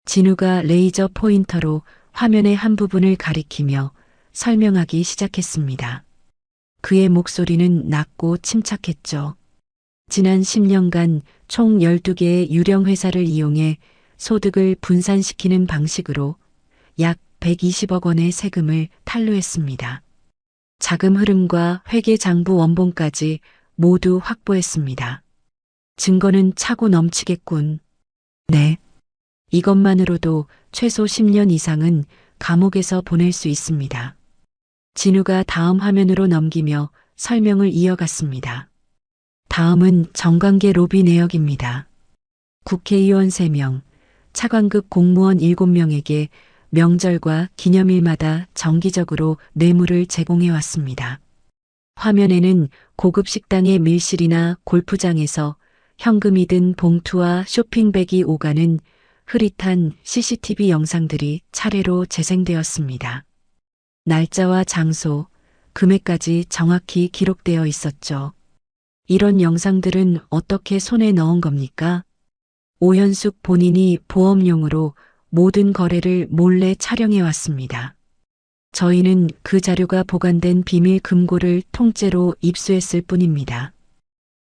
진우가 레이저 포인터로 화면의 한 부분을 가리키며 설명하기 시작했습니다. 그의 목소리는 낮고 침착했죠. 지난 10년간 총 12개의 유령 회사를 이용해 소득을 분산시키는 방식으로 약 120억 원의 세금을 탈루했습니다. 자금 흐름과 회계 장부 원본까지 모두 확보했습니다. 증거는 차고 넘치겠군. 네. 이것만으로도 최소 10년 이상은 감옥에서 보낼 수 있습니다. 진우가 다음 화면으로 넘기며 설명을 이어갔습니다. 다음은 정관계 로비 내역입니다. 국회의원 3명, 차관급 공무원 7명에게 명절과 기념일마다 정기적으로 뇌물을 제공해 왔습니다. 화면에는 고급 식당의 밀실이나 골프장에서 현금이 든 봉투와 쇼핑백이 오가는 흐릿한 CCTV 영상들이 차례로 재생되었습니다. 날짜와 장소, 금액까지 정확히 기록되어 있었죠. 이런 영상들은 어떻게 손에 넣은 겁니까? 오현숙 본인이 보험용으로 모든 거래를 몰래 촬영해 왔습니다. 저희는 그 자료가 보관된 비밀 금고를 통째로 입수했을 뿐입니다.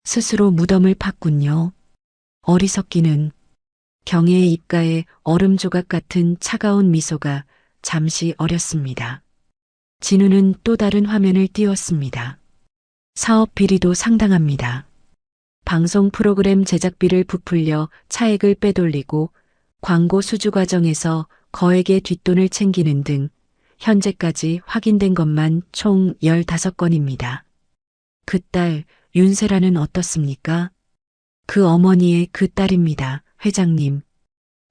스스로 무덤을 팠군요. 어리석기는. 경혜의 입가에 얼음 조각 같은 차가운 미소가 잠시 어렸습니다. 진우는 또 다른 화면을 띄웠습니다. 사업 비리도 상당합니다. 방송 프로그램 제작비를 부풀려 차액을 빼돌리고 광고 수주 과정에서 거액의 뒷돈을 챙기는 등 현재까지 확인된 것만 총 15건입니다. 그 딸 윤세라는 어떻습니까? 그 어머니의 그 딸입니다, 회장님.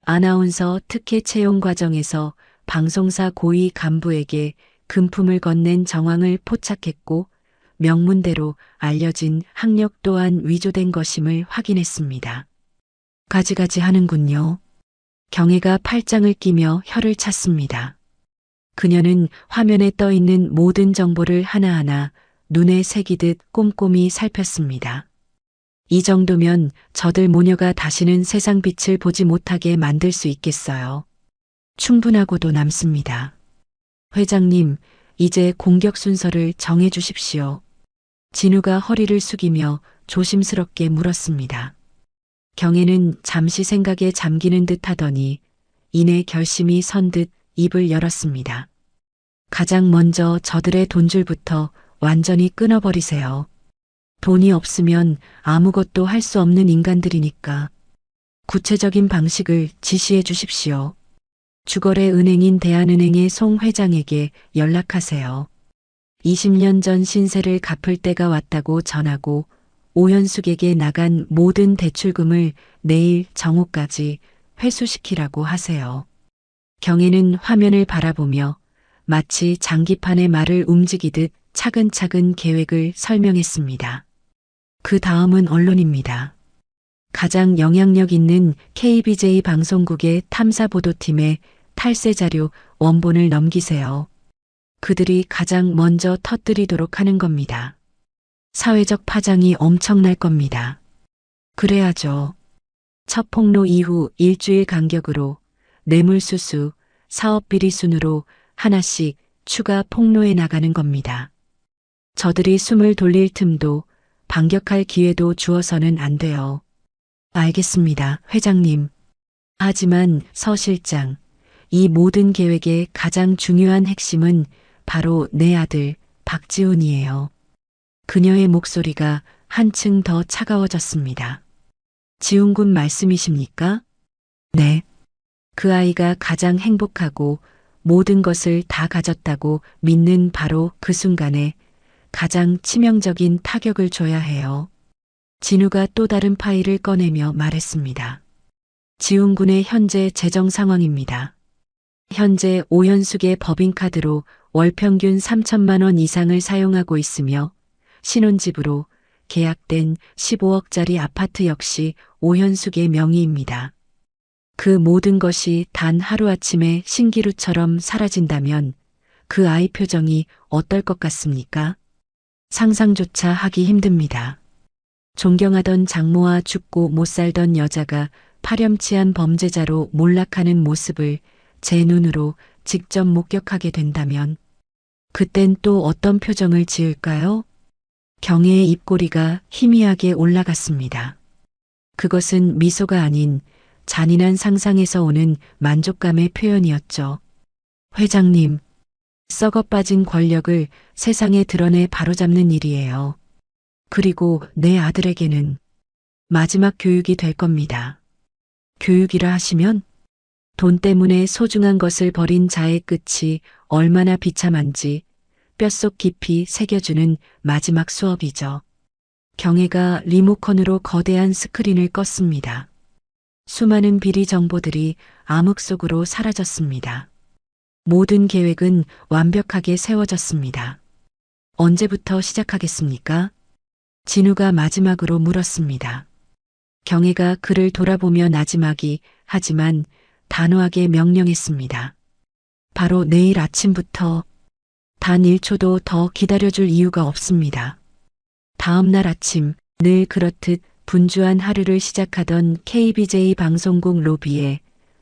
아나운서 특혜 채용 과정에서 방송사 고위 간부에게 금품을 건넨 정황을 포착했고 명문대로 알려진 학력 또한 위조된 것임을 확인했습니다. 가지가지 하는군요. 경혜가 팔짱을 끼며 혀를 찼습니다. 그녀는 화면에 떠 있는 모든 정보를 하나하나 눈에 새기듯 꼼꼼히 살폈습니다. 이 정도면 저들 모녀가 다시는 세상 빛을 보지 못하게 만들 수 있겠어요. 충분하고도 남습니다. 회장님, 이제 공격 순서를 정해 주십시오. 진우가 허리를 숙이며 조심스럽게 물었습니다. 경혜는 잠시 생각에 잠기는 듯 하더니 이내 결심이 선 듯 입을 열었습니다. 가장 먼저 저들의 돈줄부터 완전히 끊어버리세요. 돈이 없으면 아무것도 할 수 없는 인간들이니까. 구체적인 방식을 지시해 주십시오. 주거래 은행인 대한은행의 송 회장에게 연락하세요. 20년 전 신세를 갚을 때가 왔다고 전하고 오현숙에게 나간 모든 대출금을 내일 정오까지 회수시키라고 하세요. 경혜는 화면을 바라보며 마치 장기판의 말을 움직이듯 차근차근 계획을 설명했습니다. 그 다음은 언론입니다. 가장 영향력 있는 KBJ 방송국의 탐사보도팀에 탈세 자료 원본을 넘기세요. 그들이 가장 먼저 터뜨리도록 하는 겁니다. 사회적 파장이 엄청날 겁니다. 그래야죠. 첫 폭로 이후 일주일 간격으로 뇌물수수, 사업비리 순으로 하나씩 추가 폭로해 나가는 겁니다. 저들이 숨을 돌릴 틈도 반격할 기회도 주어서는 안 돼요. 알겠습니다, 회장님. 하지만 서 실장, 이 모든 계획의 가장 중요한 핵심은 바로 내 아들 박지훈이에요. 그녀의 목소리가 한층 더 차가워졌습니다. 지훈군 말씀이십니까? 네. 그 아이가 가장 행복하고 모든 것을 다 가졌다고 믿는 바로 그 순간에 가장 치명적인 타격을 줘야 해요. 진우가 또 다른 파일을 꺼내며 말했습니다. 지훈군의 현재 재정 상황입니다. 현재 오현숙의 법인카드로 월 평균 3천만 원 이상을 사용하고 있으며 신혼집으로 계약된 15억짜리 아파트 역시 오현숙의 명의입니다. 그 모든 것이 단 하루아침에 신기루처럼 사라진다면 그 아이 표정이 어떨 것 같습니까? 상상조차 하기 힘듭니다. 존경하던 장모와 죽고 못 살던 여자가 파렴치한 범죄자로 몰락하는 모습을 제 눈으로 직접 목격하게 된다면 그땐 또 어떤 표정을 지을까요? 경혜의 입꼬리가 희미하게 올라갔습니다. 그것은 미소가 아닌 잔인한 상상에서 오는 만족감의 표현이었죠. 회장님, 썩어빠진 권력을 세상에 드러내 바로잡는 일이에요. 그리고 내 아들에게는 마지막 교육이 될 겁니다. 교육이라 하시면 돈 때문에 소중한 것을 버린 자의 끝이 얼마나 비참한지 뼛속 깊이 새겨주는 마지막 수업이죠. 경혜가 리모컨으로 거대한 스크린을 껐습니다. 수많은 비리 정보들이 암흑 속으로 사라졌습니다. 모든 계획은 완벽하게 세워졌습니다. 언제부터 시작하겠습니까? 진우가 마지막으로 물었습니다. 경혜가 그를 돌아보며 나지막이 하지만 단호하게 명령했습니다. 바로 내일 아침부터 단 1초도 더 기다려줄 이유가 없습니다. 다음 날 아침 늘 그렇듯 분주한 하루를 시작하던 KBJ 방송국 로비에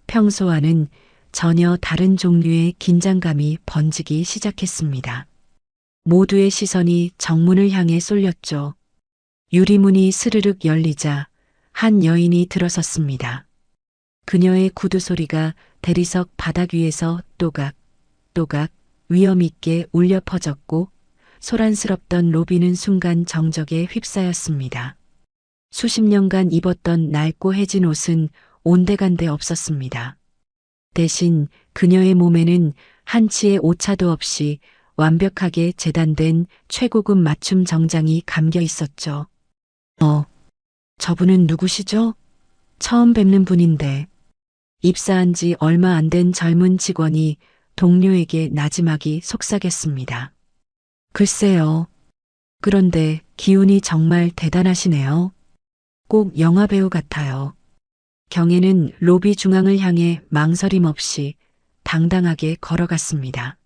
평소와는 전혀 다른 종류의 긴장감이 번지기 시작했습니다. 모두의 시선이 정문을 향해 쏠렸죠. 유리문이 스르륵 열리자 한 여인이 들어섰습니다. 그녀의 구두 소리가 대리석 바닥 위에서 또각 위험 있게 울려 퍼졌고 소란스럽던 로비는 순간 정적에 휩싸였습니다. 수십 년간 입었던 낡고 해진 옷은 온데간데 없었습니다. 대신 그녀의 몸에는 한치의 오차도 없이 완벽하게 재단된 최고급 맞춤 정장이 감겨 있었죠. 저분은 누구시죠? 처음 뵙는 분인데. 입사한 지 얼마 안 된 젊은 직원이 동료에게 나지막이 속삭였습니다. 글쎄요. 그런데 기운이 정말 대단하시네요. 꼭 영화배우 같아요. 경혜는 로비 중앙을 향해 망설임 없이 당당하게 걸어갔습니다.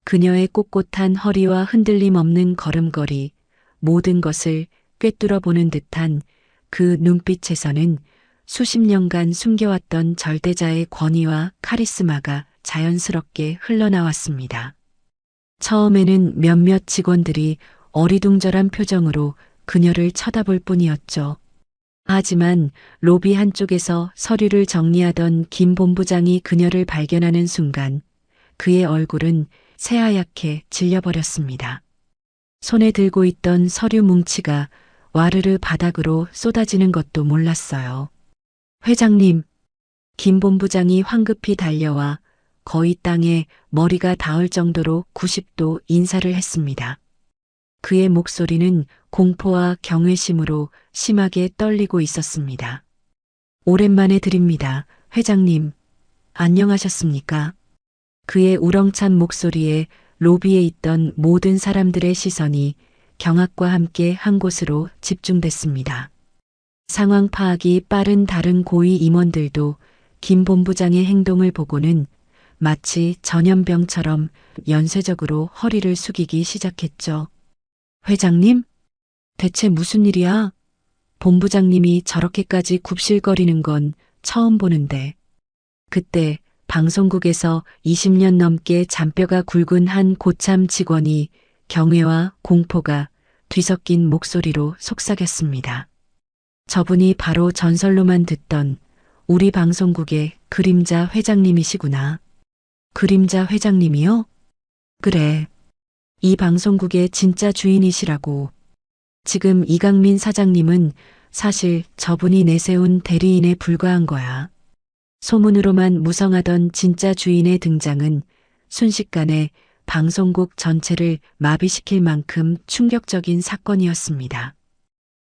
그녀의 꼿꼿한 허리와 흔들림 없는 걸음걸이, 모든 것을 꿰뚫어 보는 듯한 그 눈빛에서는 수십 년간 숨겨왔던 절대자의 권위와 카리스마가 자연스럽게 흘러나왔습니다. 처음에는 몇몇 직원들이 어리둥절한 표정으로 그녀를 쳐다볼 뿐이었죠. 하지만 로비 한쪽에서 서류를 정리하던 김 본부장이 그녀를 발견하는 순간 그의 얼굴은 새하얗게 질려버렸습니다. 손에 들고 있던 서류 뭉치가 와르르 바닥으로 쏟아지는 것도 몰랐어요. 회장님, 김 본부장이 황급히 달려와 거의 땅에 머리가 닿을 정도로 90도 인사를 했습니다. 그의 목소리는 공포와 경외심으로 심하게 떨리고 있었습니다. 오랜만에 드립니다, 회장님. 안녕하셨습니까? 그의 우렁찬 목소리에 로비에 있던 모든 사람들의 시선이 경악과 함께 한 곳으로 집중됐습니다. 상황 파악이 빠른 다른 고위 임원들도 김 본부장의 행동을 보고는 마치 전염병처럼 연쇄적으로 허리를 숙이기 시작했죠. 회장님? 대체 무슨 일이야? 본부장님이 저렇게까지 굽실거리는 건 처음 보는데. 그때 방송국에서 20년 넘게 잔뼈가 굵은 한 고참 직원이 경외와 공포가 뒤섞인 목소리로 속삭였습니다. 저분이 바로 전설로만 듣던 우리 방송국의 그림자 회장님이시구나. 그림자 회장님이요? 그래. 이 방송국의 진짜 주인이시라고. 지금 이강민 사장님은 사실 저분이 내세운 대리인에 불과한 거야. 소문으로만 무성하던 진짜 주인의 등장은 순식간에 방송국 전체를 마비시킬 만큼 충격적인 사건이었습니다.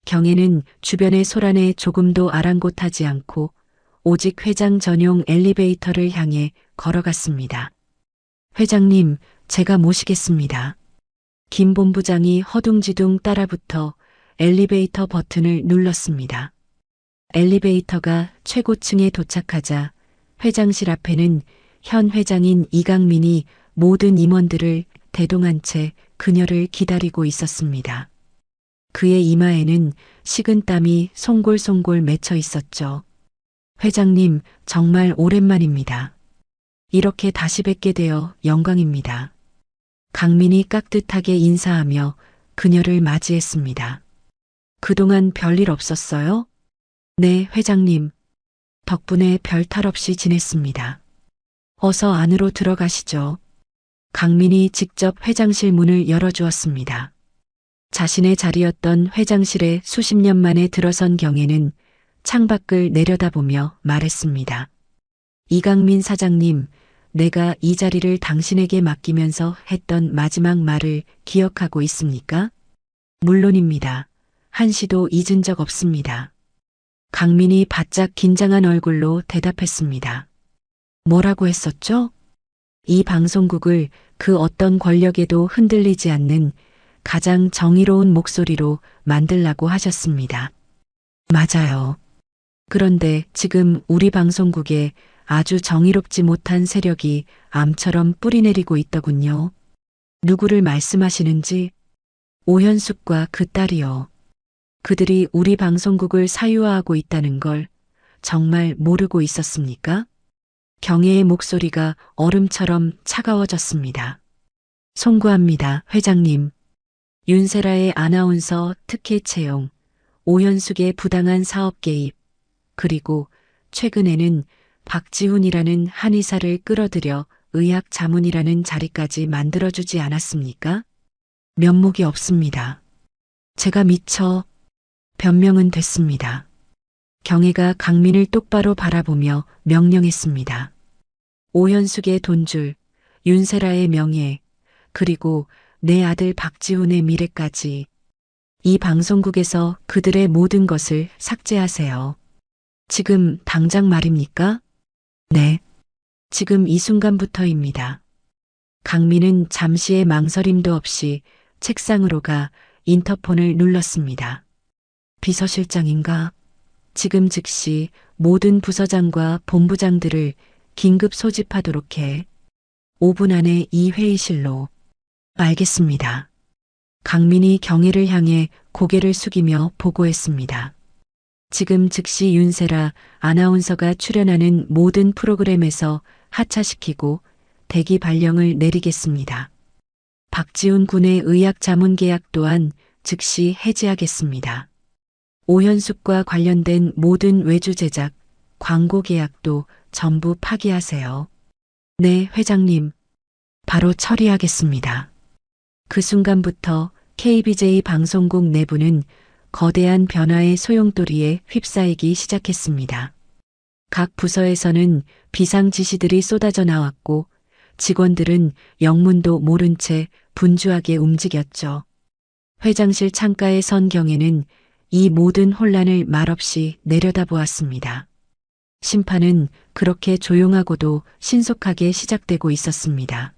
경혜는 주변의 소란에 조금도 아랑곳하지 않고 오직 회장 전용 엘리베이터를 향해 걸어갔습니다. 회장님, 제가 모시겠습니다. 김 본부장이 허둥지둥 따라붙어 엘리베이터 버튼을 눌렀습니다. 엘리베이터가 최고층에 도착하자 회장실 앞에는 현 회장인 이강민이 모든 임원들을 대동한 채 그녀를 기다리고 있었습니다. 그의 이마에는 식은땀이 송골송골 맺혀 있었죠. 회장님, 정말 오랜만입니다. 이렇게 다시 뵙게 되어 영광입니다. 강민이 깍듯하게 인사하며 그녀를 맞이했습니다. 그동안 별일 없었어요? 네, 회장님. 덕분에 별탈 없이 지냈습니다. 어서 안으로 들어가시죠. 강민이 직접 회장실 문을 열어주었습니다. 자신의 자리였던 회장실에 수십 년 만에 들어선 경혜는 창밖을 내려다보며 말했습니다. 이강민 사장님, 내가 이 자리를 당신에게 맡기면서 했던 마지막 말을 기억하고 있습니까? 물론입니다. 한시도 잊은 적 없습니다. 강민이 바짝 긴장한 얼굴로 대답했습니다. 뭐라고 했었죠? 이 방송국을 그 어떤 권력에도 흔들리지 않는 가장 정의로운 목소리로 만들라고 하셨습니다. 맞아요. 그런데 지금 우리 방송국에 아주 정의롭지 못한 세력이 암처럼 뿌리내리고 있더군요. 누구를 말씀하시는지? 오현숙과 그 딸이요. 그들이 우리 방송국을 사유화하고 있다는 걸 정말 모르고 있었습니까? 경혜의 목소리가 얼음처럼 차가워졌습니다. 송구합니다, 회장님. 윤세라의 아나운서 특혜 채용, 오현숙의 부당한 사업 개입, 그리고 최근에는 박지훈이라는 한의사를 끌어들여 의학 자문이라는 자리까지 만들어주지 않았습니까? 면목이 없습니다. 제가 미처 변명은 됐습니다. 경혜가 강민을 똑바로 바라보며 명령했습니다. 오현숙의 돈줄, 윤세라의 명예, 그리고 내 아들 박지훈의 미래까지 이 방송국에서 그들의 모든 것을 삭제하세요. 지금 당장 말입니까? 네. 지금 이 순간부터입니다. 강민은 잠시의 망설임도 없이 책상으로 가 인터폰을 눌렀습니다. 비서실장인가? 지금 즉시 모든 부서장과 본부장들을 긴급 소집하도록 해. 5분 안에 이 회의실로. 알겠습니다. 강민이 경혜를 향해 고개를 숙이며 보고했습니다. 지금 즉시 윤세라 아나운서가 출연하는 모든 프로그램에서 하차시키고 대기 발령을 내리겠습니다. 박지훈 군의 의학 자문 계약 또한 즉시 해지하겠습니다. 오현숙과 관련된 모든 외주 제작, 광고 계약도 전부 파기하세요. 네, 회장님. 바로 처리하겠습니다. 그 순간부터 KBJ 방송국 내부는 거대한 변화의 소용돌이에 휩싸이기 시작했습니다. 각 부서에서는 비상 지시들이 쏟아져 나왔고 직원들은 영문도 모른 채 분주하게 움직였죠. 회장실 창가에 선 경혜는 이 모든 혼란을 말없이 내려다보았습니다. 심판은 그렇게 조용하고도 신속하게 시작되고 있었습니다.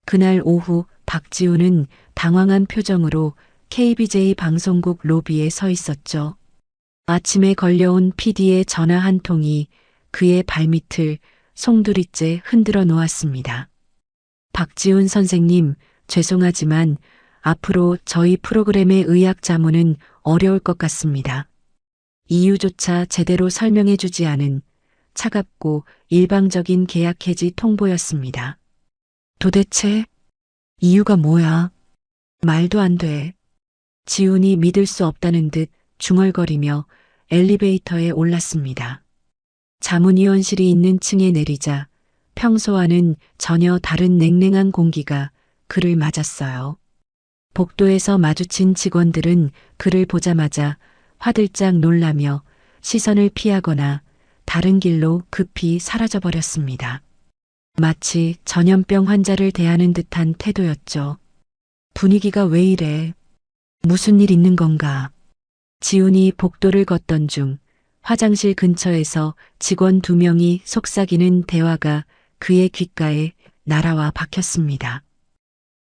그날 오후 박지훈은 당황한 표정으로 KBJ 방송국 로비에 서 있었죠. 아침에 걸려온 PD의 전화 한 통이 그의 발밑을 송두리째 흔들어 놓았습니다. 박지훈 선생님, 죄송하지만 앞으로 저희 프로그램의 의학 자문은 어려울 것 같습니다. 이유조차 제대로 설명해 주지 않은 차갑고 일방적인 계약 해지 통보였습니다. 도대체 이유가 뭐야? 말도 안 돼. 지훈이 믿을 수 없다는 듯 중얼거리며 엘리베이터에 올랐습니다. 자문위원실이 있는 층에 내리자 평소와는 전혀 다른 냉랭한 공기가 그를 맞았어요. 복도에서 마주친 직원들은 그를 보자마자 화들짝 놀라며 시선을 피하거나 다른 길로 급히 사라져버렸습니다. 마치 전염병 환자를 대하는 듯한 태도였죠. 분위기가 왜 이래? 무슨 일 있는 건가? 지훈이 복도를 걷던 중 화장실 근처에서 직원 2명이 속삭이는 대화가 그의 귓가에 날아와 박혔습니다.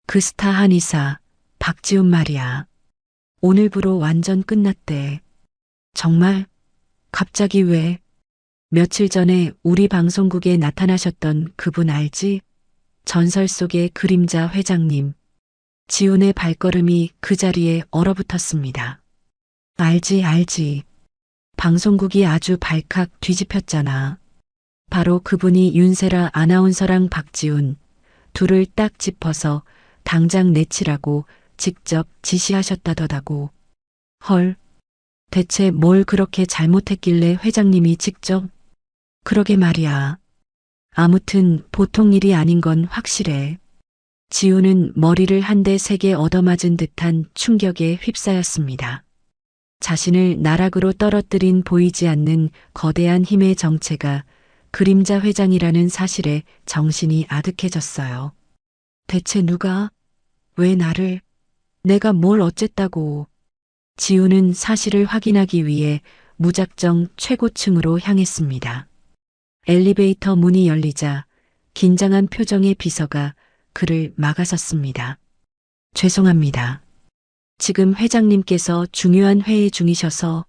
그 스타 한의사 박지훈 말이야. 오늘부로 완전 끝났대. 정말? 갑자기 왜? 며칠 전에 우리 방송국에 나타나셨던 그분 알지? 전설 속의 그림자 회장님. 지훈의 발걸음이 그 자리에 얼어붙었습니다. 알지. 방송국이 아주 발칵 뒤집혔잖아. 바로 그분이 윤세라 아나운서랑 박지훈 둘을 딱 짚어서 당장 내치라고 직접 지시하셨다더라고. 헐, 대체 뭘 그렇게 잘못했길래 회장님이 직접? 그러게 말이야. 아무튼 보통 일이 아닌 건 확실해. 지훈은 머리를 한 대 세게 얻어맞은 듯한 충격에 휩싸였습니다. 자신을 나락으로 떨어뜨린 보이지 않는 거대한 힘의 정체가 그림자 회장이라는 사실에 정신이 아득해졌어요. 대체 누가? 왜 나를? 내가 뭘 어쨌다고? 지훈은 사실을 확인하기 위해 무작정 최고층으로 향했습니다. 엘리베이터 문이 열리자 긴장한 표정의 비서가 그를 막아섰습니다. 죄송합니다. 지금 회장님께서 중요한 회의 중이셔서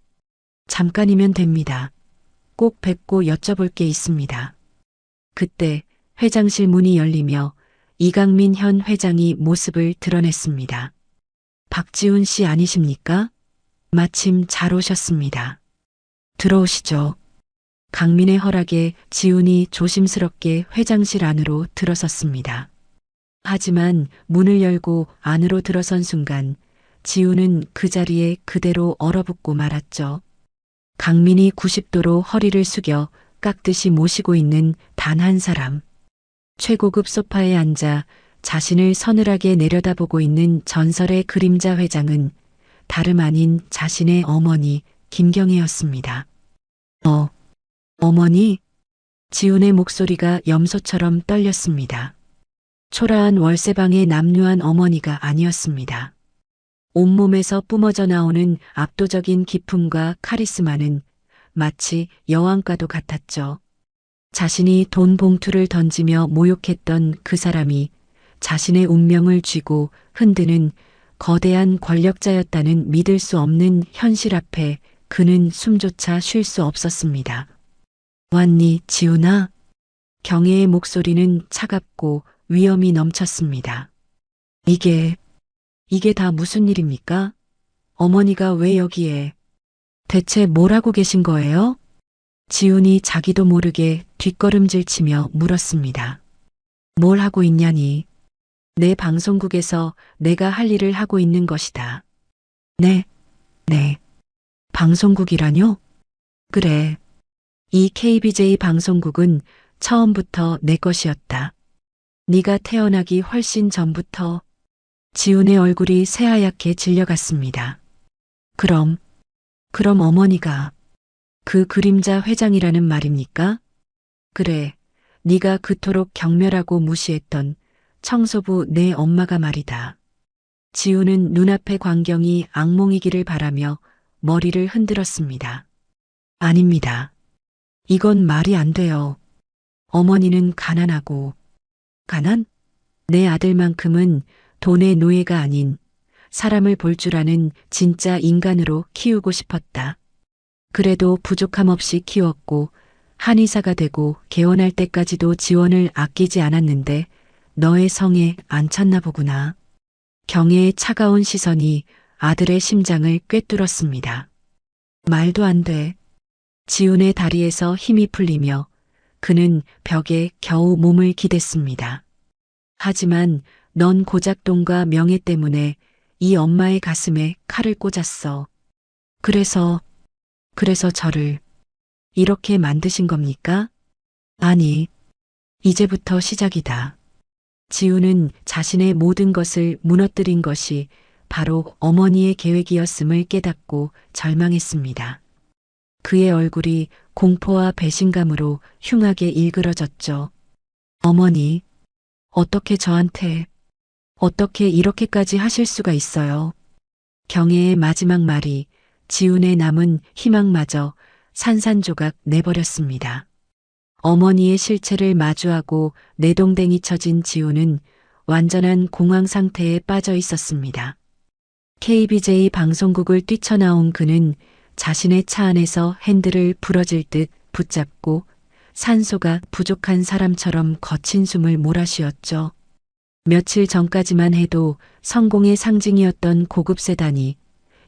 잠깐이면 됩니다. 꼭 뵙고 여쭤볼 게 있습니다. 그때 회장실 문이 열리며 이강민 현 회장이 모습을 드러냈습니다. 박지훈 씨 아니십니까? 마침 잘 오셨습니다. 들어오시죠. 강민의 허락에 지훈이 조심스럽게 회장실 안으로 들어섰습니다. 하지만 문을 열고 안으로 들어선 순간 지훈은 그 자리에 그대로 얼어붙고 말았죠. 강민이 90도로 허리를 숙여 깍듯이 모시고 있는 단 한 사람. 최고급 소파에 앉아 자신을 서늘하게 내려다보고 있는 전설의 그림자 회장은 다름 아닌 자신의 어머니 김경애였습니다. 어머니? 지훈의 목소리가 염소처럼 떨렸습니다. 초라한 월세방의 남루한 어머니가 아니었습니다. 온몸에서 뿜어져 나오는 압도적인 기품과 카리스마는 마치 여왕과도 같았죠. 자신이 돈 봉투를 던지며 모욕했던 그 사람이 자신의 운명을 쥐고 흔드는 거대한 권력자였다는 믿을 수 없는 현실 앞에 그는 숨조차 쉴 수 없었습니다. 왔니, 지훈아? 경애의 목소리는 차갑고 위험이 넘쳤습니다. 이게 다 무슨 일입니까? 어머니가 왜 여기에? 대체 뭘 하고 계신 거예요? 지훈이 자기도 모르게 뒷걸음질 치며 물었습니다. 뭘 하고 있냐니? 내 방송국에서 내가 할 일을 하고 있는 것이다. 네. 방송국이라뇨? 그래. 이 KBJ 방송국은 처음부터 내 것이었다. 네가 태어나기 훨씬 전부터. 지훈의 얼굴이 새하얗게 질려갔습니다. 그럼 어머니가 그 그림자 회장이라는 말입니까? 그래, 네가 그토록 경멸하고 무시했던 청소부 내 엄마가 말이다. 지훈은 눈앞의 광경이 악몽이기를 바라며 머리를 흔들었습니다. 아닙니다. 이건 말이 안 돼요. 어머니는 가난하고. 가난? 내 아들만큼은 돈의 노예가 아닌 사람을 볼 줄 아는 진짜 인간으로 키우고 싶었다. 그래도 부족함 없이 키웠고 한의사가 되고 개원할 때까지도 지원을 아끼지 않았는데 너의 성에 안 찼나 보구나. 경애의 차가운 시선이 아들의 심장을 꿰뚫었습니다. 말도 안 돼. 지훈의 다리에서 힘이 풀리며 그는 벽에 겨우 몸을 기댔습니다. 하지만 넌 고작 돈과 명예 때문에 이 엄마의 가슴에 칼을 꽂았어. 그래서 저를 이렇게 만드신 겁니까? 아니, 이제부터 시작이다. 지훈은 자신의 모든 것을 무너뜨린 것이 바로 어머니의 계획이었음을 깨닫고 절망했습니다. 그의 얼굴이 공포와 배신감으로 흉하게 일그러졌죠. 어머니, 어떻게 저한테, 어떻게 이렇게까지 하실 수가 있어요? 경애의 마지막 말이 지훈의 남은 희망마저 산산조각 내버렸습니다. 어머니의 실체를 마주하고 내동댕이 쳐진 지훈은 완전한 공황 상태에 빠져 있었습니다. KBJ 방송국을 뛰쳐나온 그는 자신의 차 안에서 핸들을 부러질 듯 붙잡고 산소가 부족한 사람처럼 거친 숨을 몰아쉬었죠. 며칠 전까지만 해도 성공의 상징이었던 고급 세단이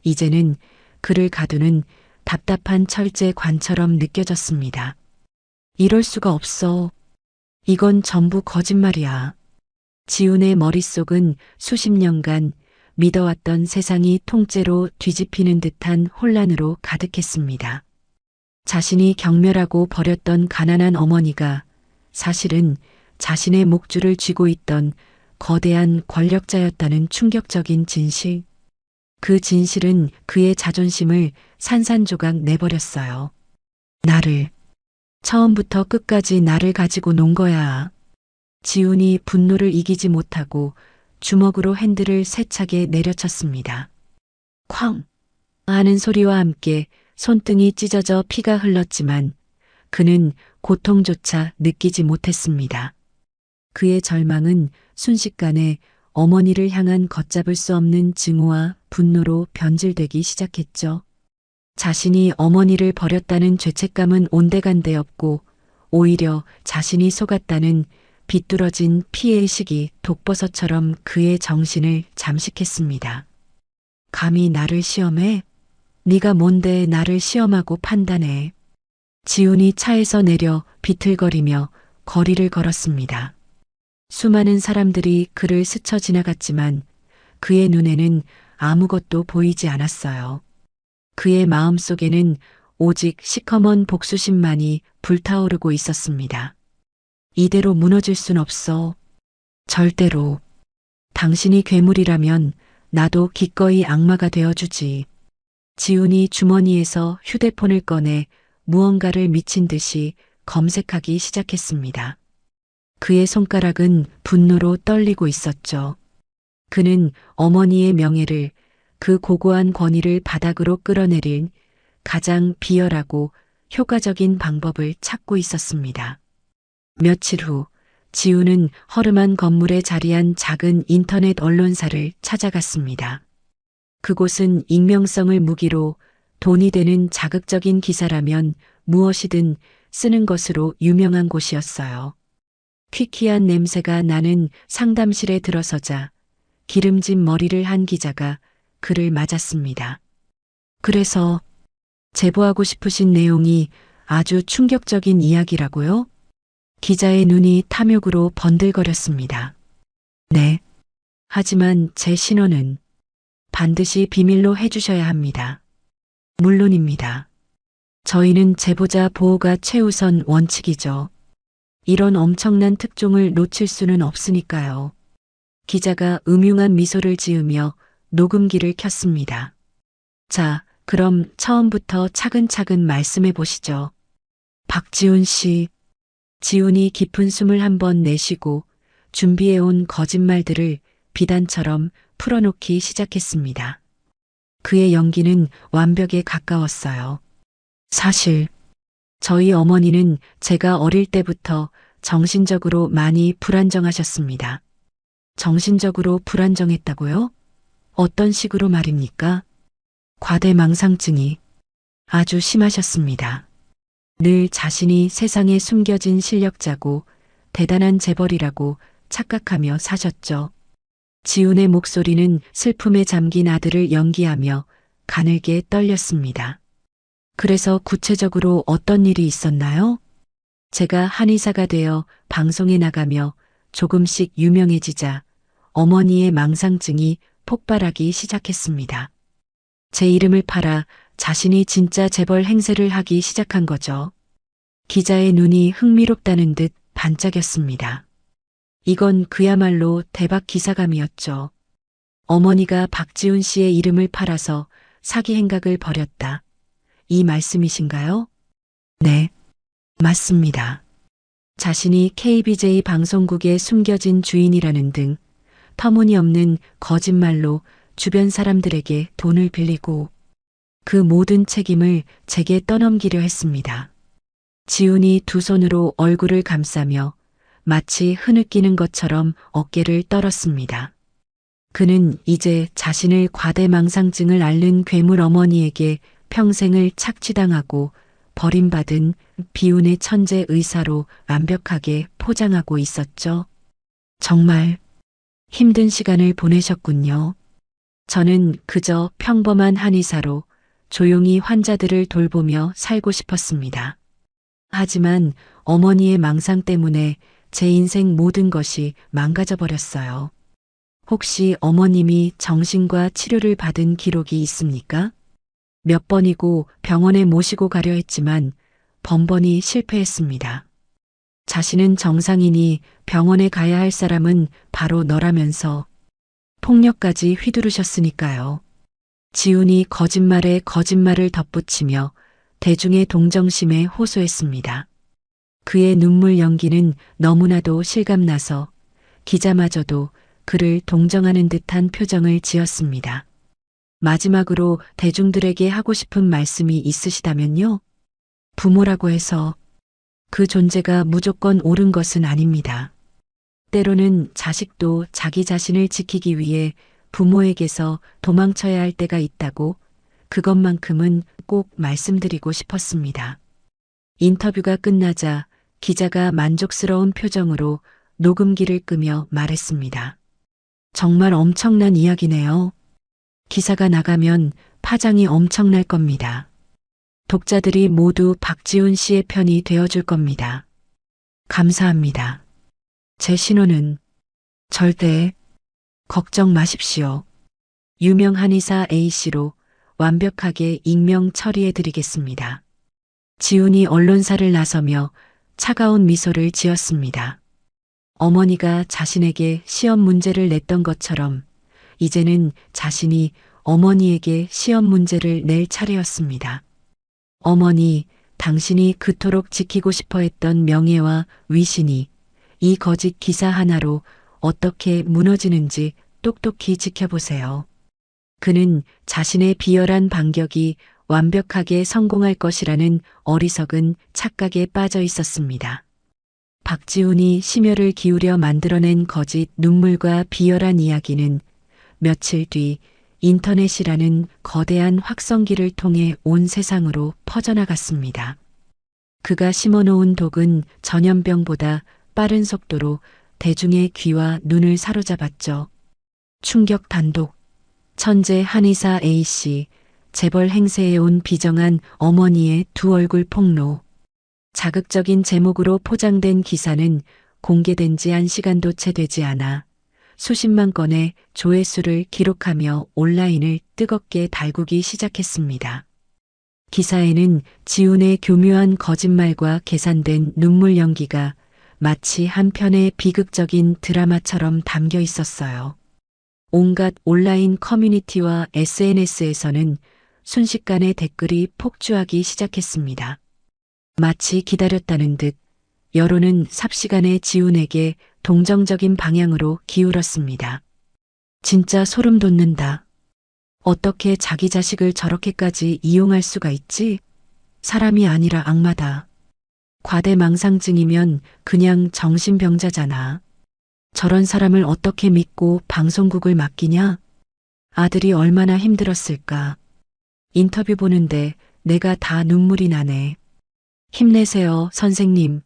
이제는 그를 가두는 답답한 철제 관처럼 느껴졌습니다. 이럴 수가 없어. 이건 전부 거짓말이야. 지훈의 머릿속은 수십 년간 믿어왔던 세상이 통째로 뒤집히는 듯한 혼란으로 가득했습니다. 자신이 경멸하고 버렸던 가난한 어머니가 사실은 자신의 목줄을 쥐고 있던 거대한 권력자였다는 충격적인 진실. 그 진실은 그의 자존심을 산산조각 내버렸어요. 나를, 처음부터 끝까지 나를 가지고 논 거야. 지훈이 분노를 이기지 못하고 주먹으로 핸들을 세차게 내려쳤습니다. 쾅! 하는 소리와 함께 손등이 찢어져 피가 흘렀지만 그는 고통조차 느끼지 못했습니다. 그의 절망은 순식간에 어머니를 향한 걷잡을 수 없는 증오와 분노로 변질되기 시작했죠. 자신이 어머니를 버렸다는 죄책감은 온데간데 없고 오히려 자신이 속았다는 비뚤어진 피해의식이 독버섯처럼 그의 정신을 잠식했습니다. 감히 나를 시험해? 네가 뭔데 나를 시험하고 판단해? 지훈이 차에서 내려 비틀거리며 거리를 걸었습니다. 수많은 사람들이 그를 스쳐 지나갔지만 그의 눈에는 아무것도 보이지 않았어요. 그의 마음속에는 오직 시커먼 복수심만이 불타오르고 있었습니다. 이대로 무너질 순 없어. 절대로. 당신이 괴물이라면 나도 기꺼이 악마가 되어주지. 지훈이 주머니에서 휴대폰을 꺼내 무언가를 미친 듯이 검색하기 시작했습니다. 그의 손가락은 분노로 떨리고 있었죠. 그는 어머니의 명예를, 그 고고한 권위를 바닥으로 끌어내린 가장 비열하고 효과적인 방법을 찾고 있었습니다. 며칠 후 지훈은 허름한 건물에 자리한 작은 인터넷 언론사를 찾아갔습니다. 그곳은 익명성을 무기로 돈이 되는 자극적인 기사라면 무엇이든 쓰는 것으로 유명한 곳이었어요. 퀴퀴한 냄새가 나는 상담실에 들어서자 기름진 머리를 한 기자가 그를 맞았습니다. 그래서 제보하고 싶으신 내용이 아주 충격적인 이야기라고요? 기자의 눈이 탐욕으로 번들거렸습니다. 네. 하지만 제 신원은 반드시 비밀로 해주셔야 합니다. 물론입니다. 저희는 제보자 보호가 최우선 원칙이죠. 이런 엄청난 특종을 놓칠 수는 없으니까요. 기자가 음흉한 미소를 지으며 녹음기를 켰습니다. 자, 그럼 처음부터 차근차근 말씀해 보시죠. 박지훈 씨. 지훈이 깊은 숨을 한번 내쉬고 준비해온 거짓말들을 비단처럼 풀어놓기 시작했습니다. 그의 연기는 완벽에 가까웠어요. 사실 저희 어머니는 제가 어릴 때부터 정신적으로 많이 불안정하셨습니다. 정신적으로 불안정했다고요? 어떤 식으로 말입니까? 과대망상증이 아주 심하셨습니다. 늘 자신이 세상에 숨겨진 실력자고 대단한 재벌이라고 착각하며 사셨죠. 지훈의 목소리는 슬픔에 잠긴 아들을 연기하며 가늘게 떨렸습니다. 그래서 구체적으로 어떤 일이 있었나요? 제가 한의사가 되어 방송에 나가며 조금씩 유명해지자 어머니의 망상증이 폭발하기 시작했습니다. 제 이름을 팔아 자신이 진짜 재벌 행세를 하기 시작한 거죠. 기자의 눈이 흥미롭다는 듯 반짝였습니다. 이건 그야말로 대박 기사감이었죠. 어머니가 박지훈 씨의 이름을 팔아서 사기 행각을 벌였다. 이 말씀이신가요? 네, 맞습니다. 자신이 KBJ 방송국의 숨겨진 주인이라는 등 터무니없는 거짓말로 주변 사람들에게 돈을 빌리고 그 모든 책임을 제게 떠넘기려 했습니다. 지훈이 두 손으로 얼굴을 감싸며 마치 흐느끼는 것처럼 어깨를 떨었습니다. 그는 이제 자신을 과대망상증을 앓는 괴물 어머니에게 평생을 착취당하고 버림받은 비운의 천재 의사로 완벽하게 포장하고 있었죠. 정말 힘든 시간을 보내셨군요. 저는 그저 평범한 한의사로 조용히 환자들을 돌보며 살고 싶었습니다. 하지만 어머니의 망상 때문에 제 인생 모든 것이 망가져 버렸어요. 혹시 어머님이 정신과 치료를 받은 기록이 있습니까? 몇 번이고 병원에 모시고 가려 했지만 번번이 실패했습니다. 자신은 정상이니 병원에 가야 할 사람은 바로 너라면서 폭력까지 휘두르셨으니까요. 지훈이 거짓말에 거짓말을 덧붙이며 대중의 동정심에 호소했습니다. 그의 눈물 연기는 너무나도 실감나서 기자마저도 그를 동정하는 듯한 표정을 지었습니다. 마지막으로 대중들에게 하고 싶은 말씀이 있으시다면요? 부모라고 해서 그 존재가 무조건 옳은 것은 아닙니다. 때로는 자식도 자기 자신을 지키기 위해 부모에게서 도망쳐야 할 때가 있다고 그것만큼은 꼭 말씀드리고 싶었습니다. 인터뷰가 끝나자 기자가 만족스러운 표정으로 녹음기를 끄며 말했습니다. 정말 엄청난 이야기네요. 기사가 나가면 파장이 엄청날 겁니다. 독자들이 모두 박지훈 씨의 편이 되어줄 겁니다. 감사합니다. 제 신호는 절대 걱정 마십시오. 유명 한의사 A씨로 완벽하게 익명 처리해 드리겠습니다. 지훈이 언론사를 나서며 차가운 미소를 지었습니다. 어머니가 자신에게 시험 문제를 냈던 것처럼 이제는 자신이 어머니에게 시험 문제를 낼 차례였습니다. 어머니, 당신이 그토록 지키고 싶어 했던 명예와 위신이 이 거짓 기사 하나로 어떻게 무너지는지 똑똑히 지켜보세요. 그는 자신의 비열한 반격이 완벽하게 성공할 것이라는 어리석은 착각에 빠져 있었습니다. 박지훈이 심혈을 기울여 만들어낸 거짓 눈물과 비열한 이야기는 며칠 뒤 인터넷이라는 거대한 확성기를 통해 온 세상으로 퍼져나갔습니다. 그가 심어놓은 독은 전염병보다 빠른 속도로 대중의 귀와 눈을 사로잡았죠. 충격 단독. 천재 한의사 A씨, 재벌 행세에 온 비정한 어머니의 두 얼굴 폭로. 자극적인 제목으로 포장된 기사는 공개된 지 1시간도 채 되지 않아 수십만 건의 조회수를 기록하며 온라인을 뜨겁게 달구기 시작했습니다. 기사에는 지훈의 교묘한 거짓말과 계산된 눈물 연기가 마치 한 편의 비극적인 드라마처럼 담겨 있었어요. 온갖 온라인 커뮤니티와 SNS에서는 순식간에 댓글이 폭주하기 시작했습니다. 마치 기다렸다는 듯 여론은 삽시간에 지훈에게 동정적인 방향으로 기울었습니다. 진짜 소름 돋는다. 어떻게 자기 자식을 저렇게까지 이용할 수가 있지? 사람이 아니라 악마다. 과대망상증이면 그냥 정신병자잖아. 저런 사람을 어떻게 믿고 방송국을 맡기냐? 아들이 얼마나 힘들었을까. 인터뷰 보는데 내가 다 눈물이 나네. 힘내세요, 선생님.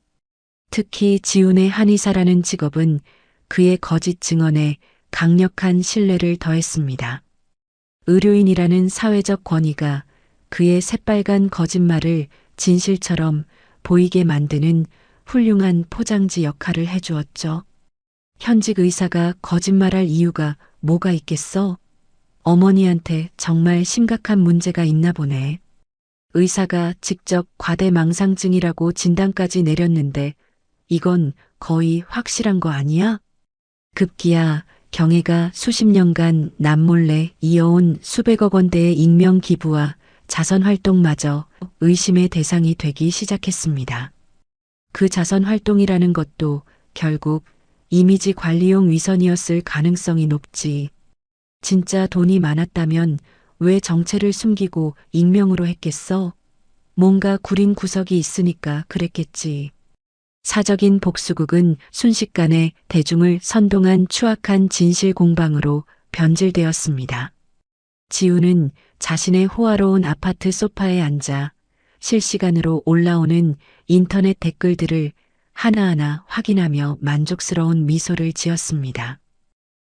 특히 지훈의 한의사라는 직업은 그의 거짓 증언에 강력한 신뢰를 더했습니다. 의료인이라는 사회적 권위가 그의 새빨간 거짓말을 진실처럼 보이게 만드는 훌륭한 포장지 역할을 해주었죠. 현직 의사가 거짓말할 이유가 뭐가 있겠어? 어머니한테 정말 심각한 문제가 있나 보네. 의사가 직접 과대망상증이라고 진단까지 내렸는데 이건 거의 확실한 거 아니야? 급기야 경애가 수십 년간 남몰래 이어온 수백억 원대의 익명 기부와 자선 활동마저 의심의 대상이 되기 시작했습니다. 그 자선 활동이라는 것도 결국 이미지 관리용 위선이었을 가능성이 높지. 진짜 돈이 많았다면 왜 정체를 숨기고 익명으로 했겠어? 뭔가 구린 구석이 있으니까 그랬겠지. 사적인 복수국은 순식간에 대중을 선동한 추악한 진실 공방으로 변질되었습니다. 지훈은 자신의 호화로운 아파트 소파에 앉아 실시간으로 올라오는 인터넷 댓글들을 하나하나 확인하며 만족스러운 미소를 지었습니다.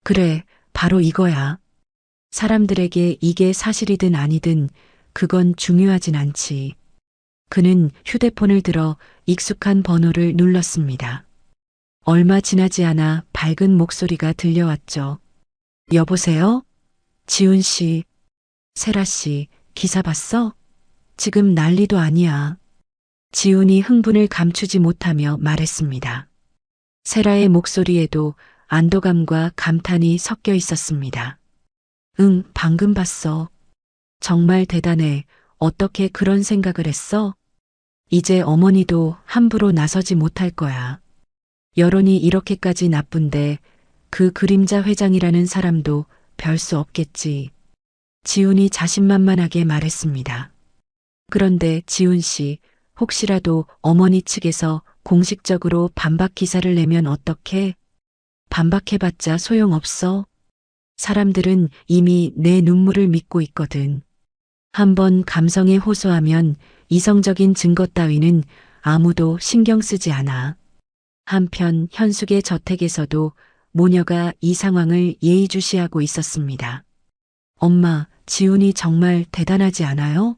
그래, 바로 이거야. 사람들에게 이게 사실이든 아니든 그건 중요하진 않지. 그는 휴대폰을 들어 익숙한 번호를 눌렀습니다. 얼마 지나지 않아 밝은 목소리가 들려왔죠. 여보세요? 지훈 씨, 세라 씨, 기사 봤어? 지금 난리도 아니야. 지훈이 흥분을 감추지 못하며 말했습니다. 세라의 목소리에도 안도감과 감탄이 섞여 있었습니다. 응, 방금 봤어. 정말 대단해. 어떻게 그런 생각을 했어? 이제 어머니도 함부로 나서지 못할 거야. 여론이 이렇게까지 나쁜데 그 그림자 회장이라는 사람도 별 수 없겠지. 지훈이 자신만만하게 말했습니다. 그런데 지훈 씨, 혹시라도 어머니 측에서 공식적으로 반박 기사를 내면 어떡해? 반박해봤자 소용없어. 사람들은 이미 내 눈물을 믿고 있거든. 한번 감성에 호소하면 이성적인 증거 따위는 아무도 신경 쓰지 않아. 한편 현숙의 저택에서도 모녀가 이 상황을 예의주시하고 있었습니다. 엄마, 지훈이 정말 대단하지 않아요?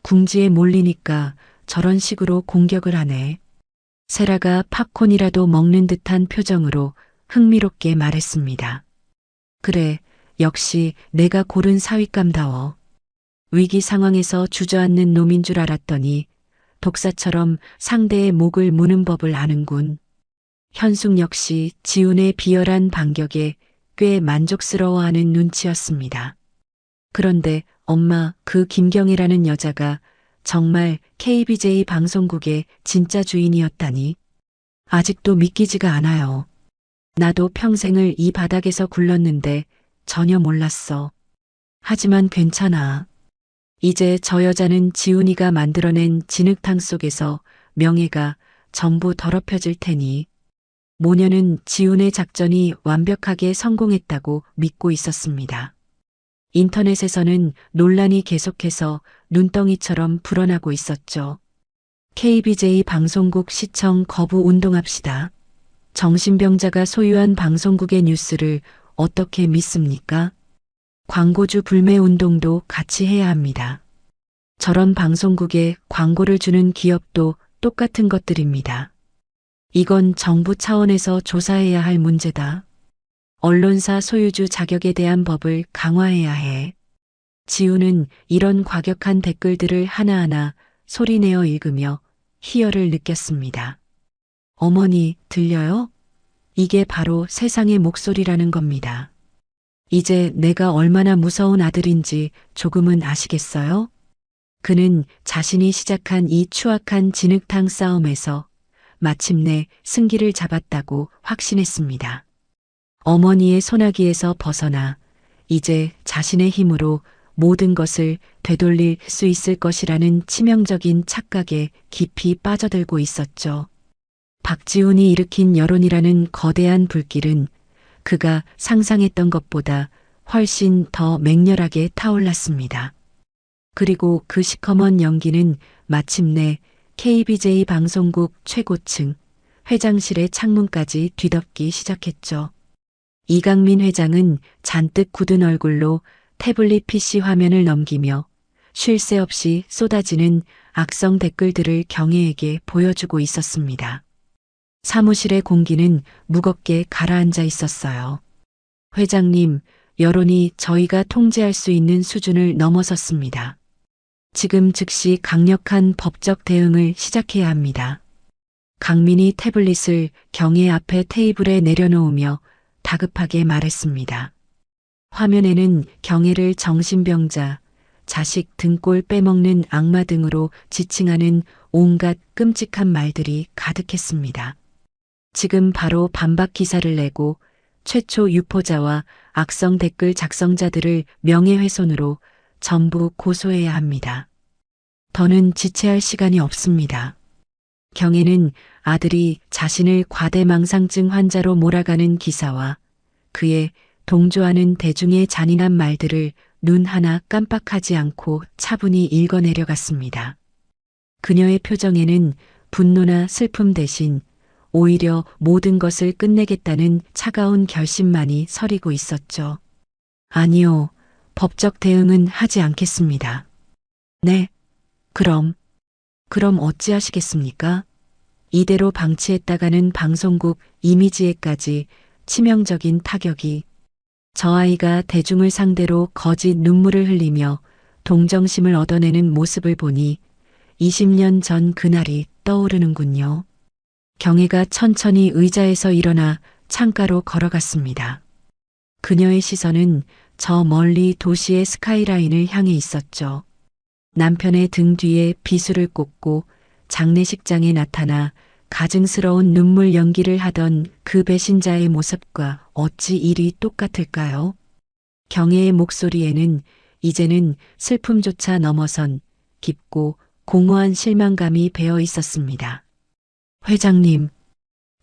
궁지에 몰리니까 저런 식으로 공격을 하네. 세라가 팝콘이라도 먹는 듯한 표정으로 흥미롭게 말했습니다. 그래, 역시 내가 고른 사윗감다워. 위기 상황에서 주저앉는 놈인 줄 알았더니 독사처럼 상대의 목을 무는 법을 아는군. 현숙 역시 지훈의 비열한 반격에 꽤 만족스러워하는 눈치였습니다. 그런데 엄마, 그 김경애라는 여자가 정말 KBJ 방송국의 진짜 주인이었다니. 아직도 믿기지가 않아요. 나도 평생을 이 바닥에서 굴렀는데 전혀 몰랐어. 하지만 괜찮아. 이제 저 여자는 지훈이가 만들어낸 진흙탕 속에서 명예가 전부 더럽혀질 테니. 모녀는 지훈의 작전이 완벽하게 성공했다고 믿고 있었습니다. 인터넷에서는 논란이 계속해서 눈덩이처럼 불어나고 있었죠. KBJ 방송국 시청 거부 운동합시다. 정신병자가 소유한 방송국의 뉴스를 어떻게 믿습니까? 광고주 불매 운동도 같이 해야 합니다. 저런 방송국에 광고를 주는 기업도 똑같은 것들입니다. 이건 정부 차원에서 조사해야 할 문제다. 언론사 소유주 자격에 대한 법을 강화해야 해. 지우는 이런 과격한 댓글들을 하나하나 소리내어 읽으며 희열을 느꼈습니다. 어머니, 들려요? 이게 바로 세상의 목소리라는 겁니다. 이제 내가 얼마나 무서운 아들인지 조금은 아시겠어요? 그는 자신이 시작한 이 추악한 진흙탕 싸움에서 마침내 승기를 잡았다고 확신했습니다. 어머니의 소나기에서 벗어나 이제 자신의 힘으로 모든 것을 되돌릴 수 있을 것이라는 치명적인 착각에 깊이 빠져들고 있었죠. 박지훈이 일으킨 여론이라는 거대한 불길은 그가 상상했던 것보다 훨씬 더 맹렬하게 타올랐습니다. 그리고 그 시커먼 연기는 마침내 KBJ 방송국 최고층 회장실의 창문까지 뒤덮기 시작했죠. 이강민 회장은 잔뜩 굳은 얼굴로 태블릿 PC 화면을 넘기며 쉴 새 없이 쏟아지는 악성 댓글들을 경애에게 보여주고 있었습니다. 사무실의 공기는 무겁게 가라앉아 있었어요. 회장님, 여론이 저희가 통제할 수 있는 수준을 넘어섰습니다. 지금 즉시 강력한 법적 대응을 시작해야 합니다. 강민이 태블릿을 경애 앞에 테이블에 내려놓으며 다급하게 말했습니다. 화면에는 경애를 정신병자, 자식 등골 빼먹는 악마 등으로 지칭하는 온갖 끔찍한 말들이 가득했습니다. 지금 바로 반박 기사를 내고 최초 유포자와 악성 댓글 작성자들을 명예훼손으로 전부 고소해야 합니다. 더는 지체할 시간이 없습니다. 경애는 아들이 자신을 과대망상증 환자로 몰아가는 기사와 그의 동조하는 대중의 잔인한 말들을 눈 하나 깜빡하지 않고 차분히 읽어내려갔습니다. 그녀의 표정에는 분노나 슬픔 대신 오히려 모든 것을 끝내겠다는 차가운 결심만이 서리고 있었죠. 아니요, 법적 대응은 하지 않겠습니다. 네, 그럼 어찌하시겠습니까? 이대로 방치했다가는 방송국 이미지에까지 치명적인 타격이. 저 아이가 대중을 상대로 거짓 눈물을 흘리며 동정심을 얻어내는 모습을 보니 20년 전 그날이 떠오르는군요. 경애가 천천히 의자에서 일어나 창가로 걸어갔습니다. 그녀의 시선은 저 멀리 도시의 스카이라인을 향해 있었죠. 남편의 등 뒤에 비수를 꽂고 장례식장에 나타나 가증스러운 눈물 연기를 하던 그 배신자의 모습과 어찌 일이 똑같을까요? 경애의 목소리에는 이제는 슬픔조차 넘어선 깊고 공허한 실망감이 배어 있었습니다. 회장님,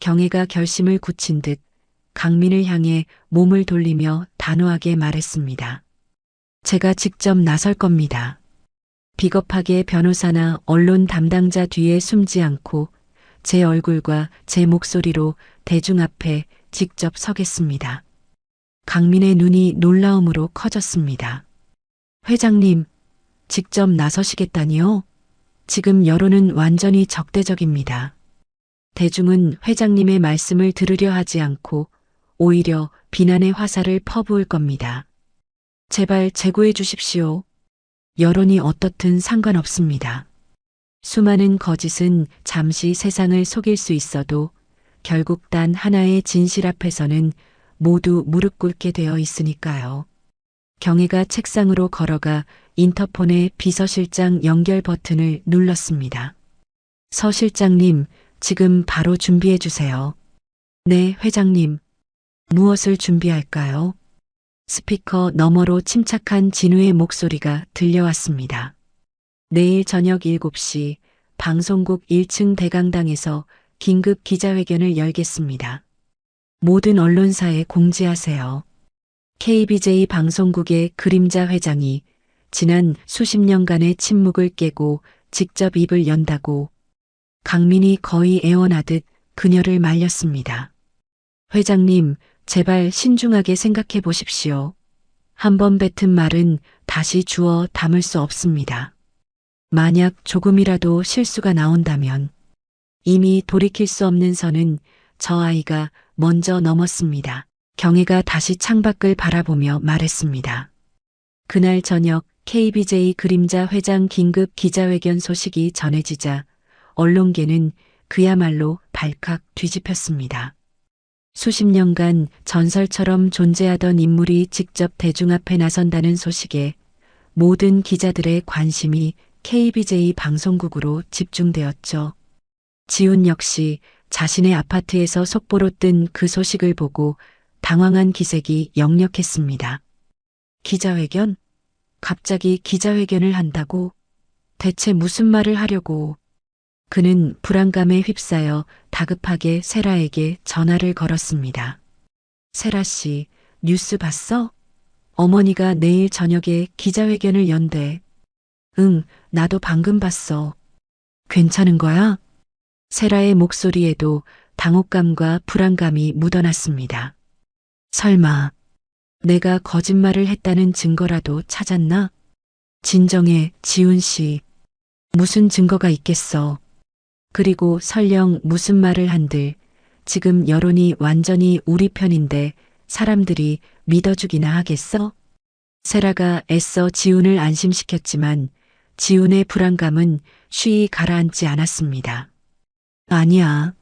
경애가 결심을 굳힌 듯 강민을 향해 몸을 돌리며 단호하게 말했습니다. 제가 직접 나설 겁니다. 비겁하게 변호사나 언론 담당자 뒤에 숨지 않고 제 얼굴과 제 목소리로 대중 앞에 직접 서겠습니다. 강민의 눈이 놀라움으로 커졌습니다. 회장님, 직접 나서시겠다니요? 지금 여론은 완전히 적대적입니다. 대중은 회장님의 말씀을 들으려 하지 않고 오히려 비난의 화살을 퍼부을 겁니다. 제발 제고해 주십시오. 여론이 어떻든 상관없습니다. 수많은 거짓은 잠시 세상을 속일 수 있어도 결국 단 하나의 진실 앞에서는 모두 무릎 꿇게 되어 있으니까요. 경혜가 책상으로 걸어가 인터폰의 비서실장 연결 버튼을 눌렀습니다. 서 실장님, 지금 바로 준비해 주세요. 네, 회장님. 무엇을 준비할까요? 스피커 너머로 침착한 진우의 목소리가 들려왔습니다. 내일 저녁 7시 방송국 1층 대강당에서 긴급 기자회견을 열겠습니다. 모든 언론사에 공지하세요. KBJ 방송국의 그림자 회장이 지난 수십 년간의 침묵을 깨고 직접 입을 연다고 강민이 거의 애원하듯 그녀를 말렸습니다. 회장님, 제발 신중하게 생각해 보십시오. 한 번 뱉은 말은 다시 주워 담을 수 없습니다. 만약 조금이라도 실수가 나온다면 이미 돌이킬 수 없는 선은 저 아이가 먼저 넘었습니다. 경혜가 다시 창밖을 바라보며 말했습니다. 그날 저녁 KBJ 그림자 회장 긴급 기자회견 소식이 전해지자 언론계는 그야말로 발칵 뒤집혔습니다. 수십 년간 전설처럼 존재하던 인물이 직접 대중 앞에 나선다는 소식에 모든 기자들의 관심이 KBJ 방송국으로 집중되었죠. 지훈 역시 자신의 아파트에서 속보로 뜬 그 소식을 보고 당황한 기색이 역력했습니다. 기자회견? 갑자기 기자회견을 한다고? 대체 무슨 말을 하려고? 그는 불안감에 휩싸여 다급하게 세라에게 전화를 걸었습니다. 세라 씨, 뉴스 봤어? 어머니가 내일 저녁에 기자회견을 연대. 응, 나도 방금 봤어. 괜찮은 거야? 세라의 목소리에도 당혹감과 불안감이 묻어났습니다. 설마 내가 거짓말을 했다는 증거라도 찾았나? 진정해, 지훈 씨. 무슨 증거가 있겠어. 그리고 설령 무슨 말을 한들 지금 여론이 완전히 우리 편인데 사람들이 믿어주기나 하겠어? 세라가 애써 지훈을 안심시켰지만 지훈의 불안감은 쉬이 가라앉지 않았습니다. 아니야.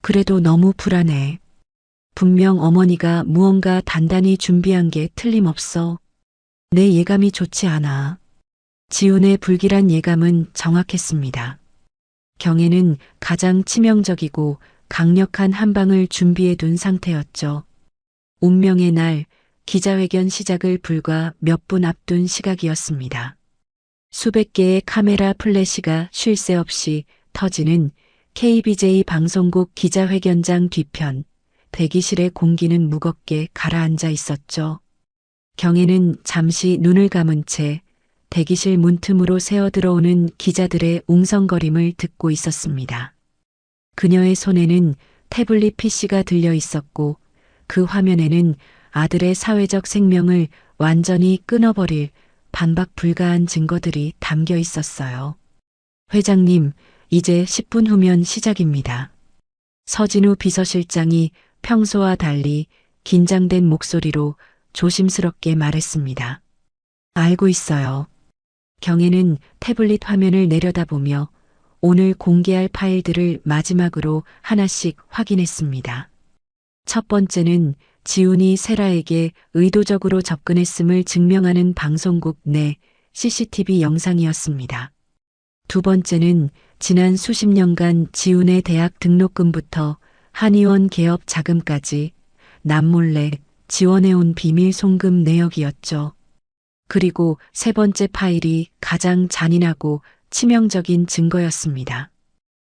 그래도 너무 불안해. 분명 어머니가 무언가 단단히 준비한 게 틀림없어. 내 예감이 좋지 않아. 지훈의 불길한 예감은 정확했습니다. 경혜는 가장 치명적이고 강력한 한 방을 준비해 둔 상태였죠. 운명의 날 기자회견 시작을 불과 몇 분 앞둔 시각이었습니다. 수백 개의 카메라 플래시가 쉴 새 없이 터지는 KBJ 방송국 기자회견장 뒤편, 대기실의 공기는 무겁게 가라앉아 있었죠. 경혜는 잠시 눈을 감은 채 대기실 문틈으로 새어 들어오는 기자들의 웅성거림을 듣고 있었습니다. 그녀의 손에는 태블릿 PC가 들려 있었고 그 화면에는 아들의 사회적 생명을 완전히 끊어버릴 반박 불가한 증거들이 담겨 있었어요. 회장님, 이제 10분 후면 시작입니다. 서진우 비서실장이 평소와 달리 긴장된 목소리로 조심스럽게 말했습니다. 알고 있어요. 경혜는 태블릿 화면을 내려다보며 오늘 공개할 파일들을 마지막으로 하나씩 확인했습니다. 첫 번째는 지훈이 세라에게 의도적으로 접근했음을 증명하는 방송국 내 CCTV 영상이었습니다. 두 번째는 지난 수십 년간 지훈의 대학 등록금부터 한의원 개업 자금까지 남몰래 지원해온 비밀 송금 내역이었죠. 그리고 세 번째 파일이 가장 잔인하고 치명적인 증거였습니다.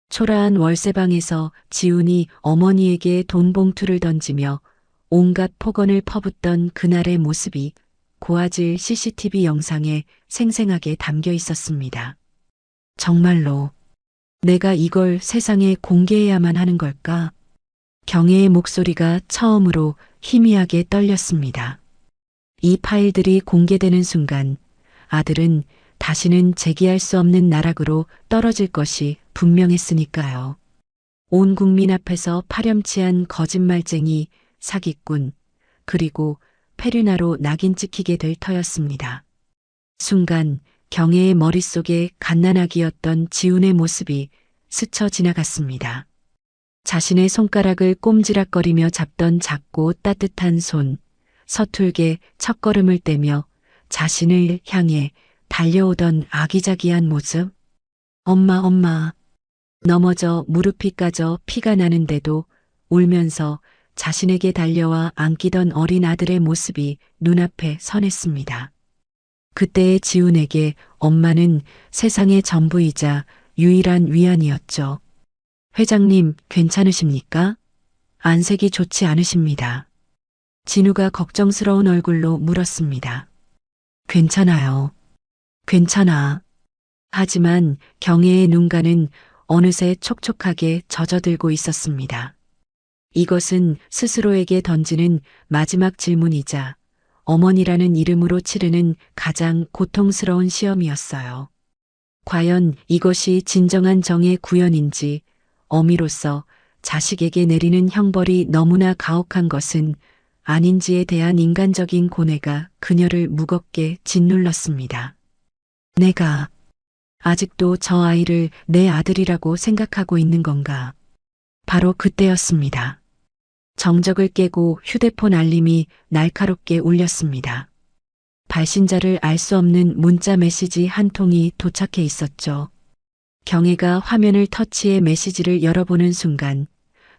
초라한 월세방에서 지훈이 어머니에게 돈 봉투를 던지며 온갖 폭언을 퍼붓던 그날의 모습이 고화질 CCTV 영상에 생생하게 담겨 있었습니다. 정말로 내가 이걸 세상에 공개해야만 하는 걸까? 경혜의 목소리가 처음으로 희미하게 떨렸습니다. 이 파일들이 공개되는 순간 아들은 다시는 재기할 수 없는 나락으로 떨어질 것이 분명했으니까요. 온 국민 앞에서 파렴치한 거짓말쟁이, 사기꾼, 그리고 페르나로 낙인 찍히게 될 터였습니다. 순간 경혜의 머릿속에 갓난아기였던 지훈의 모습이 스쳐 지나갔습니다. 자신의 손가락을 꼼지락거리며 잡던 작고 따뜻한 손, 서툴게 첫걸음을 떼며 자신을 향해 달려오던 아기자기한 모습. 엄마, 엄마. 넘어져 무릎이 까져 피가 나는데도 울면서 자신에게 달려와 안기던 어린 아들의 모습이 눈앞에 선했습니다. 그때의 지훈에게 엄마는 세상의 전부이자 유일한 위안이었죠. 회장님, 괜찮으십니까? 안색이 좋지 않으십니다. 진우가 걱정스러운 얼굴로 물었습니다. 괜찮아요. 괜찮아. 하지만 경혜의 눈가는 어느새 촉촉하게 젖어들고 있었습니다. 이것은 스스로에게 던지는 마지막 질문이자 어머니라는 이름으로 치르는 가장 고통스러운 시험이었어요. 과연 이것이 진정한 정의 구현인지, 어미로서 자식에게 내리는 형벌이 너무나 가혹한 것은 아닌지에 대한 인간적인 고뇌가 그녀를 무겁게 짓눌렀습니다. 내가 아직도 저 아이를 내 아들이라고 생각하고 있는 건가? 바로 그때였습니다. 정적을 깨고 휴대폰 알림이 날카롭게 울렸습니다. 발신자를 알 수 없는 문자 메시지 한 통이 도착해 있었죠. 경혜가 화면을 터치해 메시지를 열어보는 순간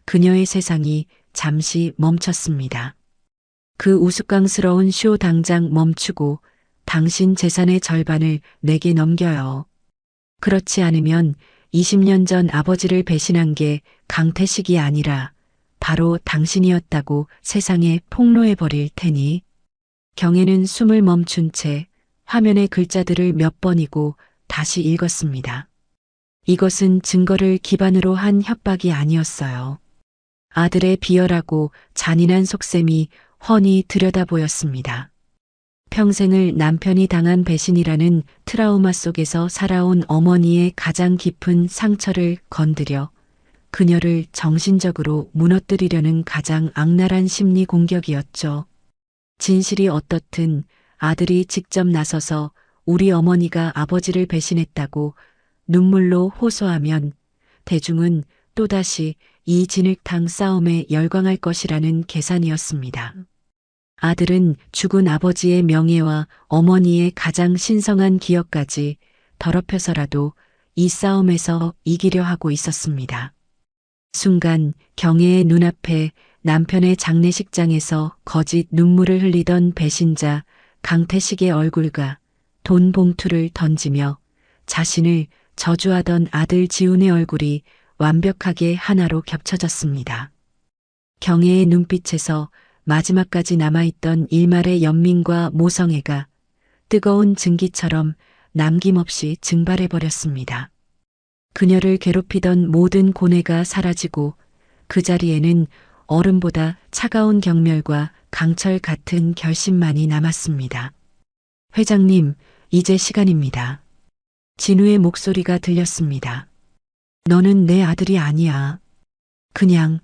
그녀의 세상이 잠시 멈췄습니다. 그 우스꽝스러운 쇼 당장 멈추고 당신 재산의 절반을 내게 넘겨요. 그렇지 않으면 20년 전 아버지를 배신한 게 강태식이 아니라 바로 당신이었다고 세상에 폭로해버릴 테니. 경혜는 숨을 멈춘 채 화면의 글자들을 몇 번이고 다시 읽었습니다. 이것은 증거를 기반으로 한 협박이 아니었어요. 아들의 비열하고 잔인한 속셈이 훤히 들여다보였습니다. 평생을 남편이 당한 배신이라는 트라우마 속에서 살아온 어머니의 가장 깊은 상처를 건드려 그녀를 정신적으로 무너뜨리려는 가장 악랄한 심리 공격이었죠. 진실이 어떻든 아들이 직접 나서서 우리 어머니가 아버지를 배신했다고 눈물로 호소하면 대중은 또다시 이 진흙탕 싸움에 열광할 것이라는 계산이었습니다. 아들은 죽은 아버지의 명예와 어머니의 가장 신성한 기억까지 더럽혀서라도 이 싸움에서 이기려 하고 있었습니다. 순간 경혜의 눈앞에 남편의 장례식장에서 거짓 눈물을 흘리던 배신자 강태식의 얼굴과 돈 봉투를 던지며 자신을 저주하던 아들 지훈의 얼굴이 완벽하게 하나로 겹쳐졌습니다. 경혜의 눈빛에서 마지막까지 남아있던 일말의 연민과 모성애가 뜨거운 증기처럼 남김없이 증발해버렸습니다. 그녀를 괴롭히던 모든 고뇌가 사라지고 그 자리에는 얼음보다 차가운 경멸과 강철 같은 결심만이 남았습니다. 회장님, 이제 시간입니다. 진우의 목소리가 들렸습니다. 너는 내 아들이 아니야. 그냥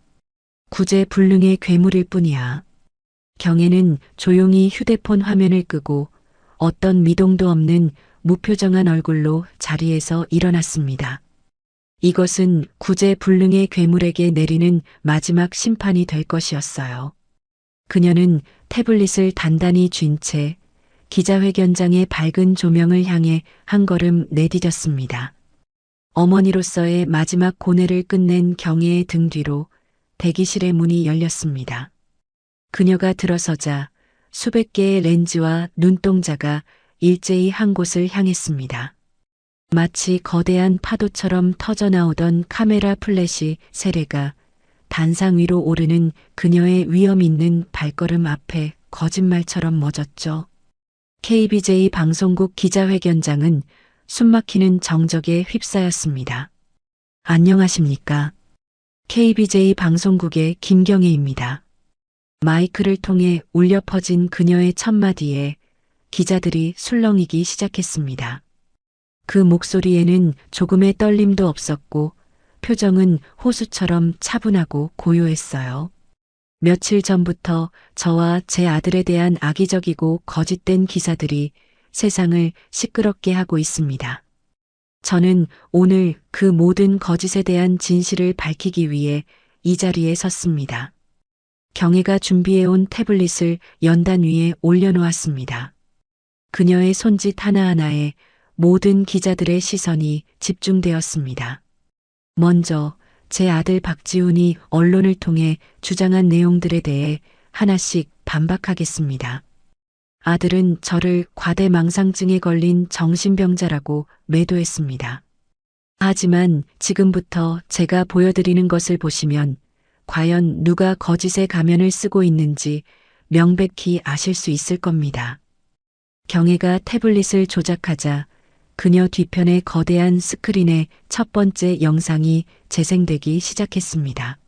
구제불능의 괴물일 뿐이야. 경혜는 조용히 휴대폰 화면을 끄고 어떤 미동도 없는 무표정한 얼굴로 자리에서 일어났습니다. 이것은 구제불능의 괴물에게 내리는 마지막 심판이 될 것이었어요. 그녀는 태블릿을 단단히 쥔 채 기자회견장의 밝은 조명을 향해 한 걸음 내디뎠습니다. 어머니로서의 마지막 고뇌를 끝낸 경혜의 등 뒤로 대기실의 문이 열렸습니다. 그녀가 들어서자 수백 개의 렌즈와 눈동자가 일제히 한 곳을 향했습니다. 마치 거대한 파도처럼 터져나오던 카메라 플래시 세례가 단상 위로 오르는 그녀의 위험 있는 발걸음 앞에 거짓말처럼 멎었죠. KBJ 방송국 기자회견장은 숨막히는 정적에 휩싸였습니다. 안녕하십니까? KBJ 방송국의 김경애입니다. 마이크를 통해 울려 퍼진 그녀의 첫마디에 기자들이 술렁이기 시작했습니다. 그 목소리에는 조금의 떨림도 없었고 표정은 호수처럼 차분하고 고요했어요. 며칠 전부터 저와 제 아들에 대한 악의적이고 거짓된 기사들이 세상을 시끄럽게 하고 있습니다. 저는 오늘 그 모든 거짓에 대한 진실을 밝히기 위해 이 자리에 섰습니다. 경애가 준비해온 태블릿을 연단 위에 올려놓았습니다. 그녀의 손짓 하나하나에 모든 기자들의 시선이 집중되었습니다. 먼저 제 아들 박지훈이 언론을 통해 주장한 내용들에 대해 하나씩 반박하겠습니다. 아들은 저를 과대망상증에 걸린 정신병자라고 매도했습니다. 하지만 지금부터 제가 보여드리는 것을 보시면 과연 누가 거짓의 가면을 쓰고 있는지 명백히 아실 수 있을 겁니다. 경애가 태블릿을 조작하자 그녀 뒤편의 거대한 스크린에 첫 번째 영상이 재생되기 시작했습니다.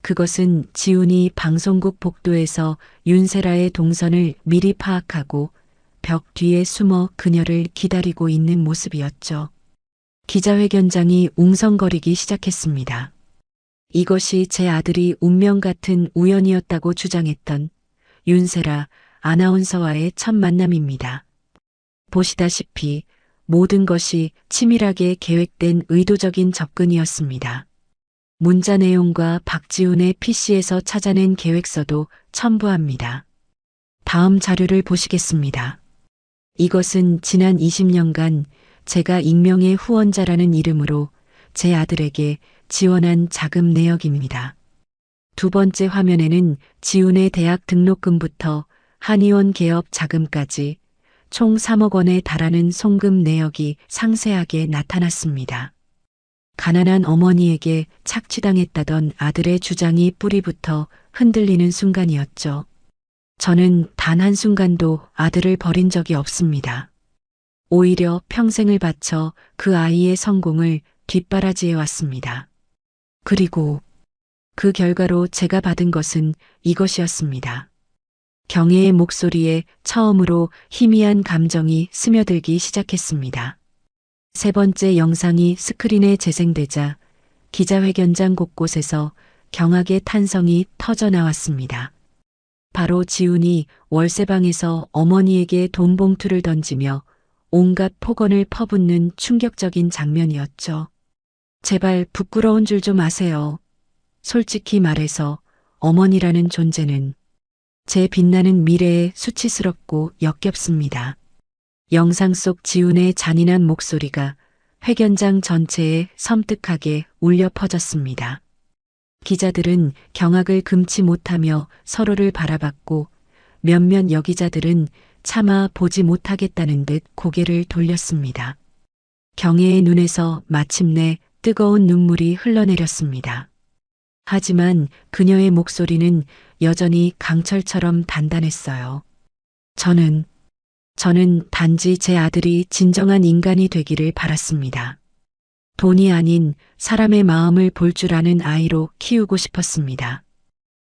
그것은 지훈이 방송국 복도에서 윤세라의 동선을 미리 파악하고 벽 뒤에 숨어 그녀를 기다리고 있는 모습이었죠. 기자회견장이 웅성거리기 시작했습니다. 이것이 제 아들이 운명 같은 우연이었다고 주장했던 윤세라 아나운서와의 첫 만남입니다. 보시다시피 모든 것이 치밀하게 계획된 의도적인 접근이었습니다. 문자 내용과 박지훈의 PC에서 찾아낸 계획서도 첨부합니다. 다음 자료를 보시겠습니다. 이것은 지난 20년간 제가 익명의 후원자라는 이름으로 제 아들에게 지원한 자금 내역입니다. 두 번째 화면에는 지훈의 대학 등록금부터 한의원 개업 자금까지 총 3억 원에 달하는 송금 내역이 상세하게 나타났습니다. 가난한 어머니에게 착취당했다던 아들의 주장이 뿌리부터 흔들리는 순간이었죠. 저는 단 한순간도 아들을 버린 적이 없습니다. 오히려 평생을 바쳐 그 아이의 성공을 뒷바라지해 왔습니다. 그리고 그 결과로 제가 받은 것은 이것이었습니다. 경애의 목소리에 처음으로 희미한 감정이 스며들기 시작했습니다. 세 번째 영상이 스크린에 재생되자 기자회견장 곳곳에서 경악의 탄성이 터져 나왔습니다. 바로 지훈이 월세방에서 어머니에게 돈 봉투를 던지며 온갖 폭언을 퍼붓는 충격적인 장면이었죠. 제발 부끄러운 줄 좀 아세요. 솔직히 말해서 어머니라는 존재는 제 빛나는 미래에 수치스럽고 역겹습니다. 영상 속 지훈의 잔인한 목소리가 회견장 전체에 섬뜩하게 울려 퍼졌습니다. 기자들은 경악을 금치 못하며 서로를 바라봤고 몇몇 여기자들은 차마 보지 못하겠다는 듯 고개를 돌렸습니다. 경애의 눈에서 마침내 뜨거운 눈물이 흘러내렸습니다. 하지만 그녀의 목소리는 여전히 강철처럼 단단했어요. 저는 단지 제 아들이 진정한 인간이 되기를 바랐습니다. 돈이 아닌 사람의 마음을 볼 줄 아는 아이로 키우고 싶었습니다.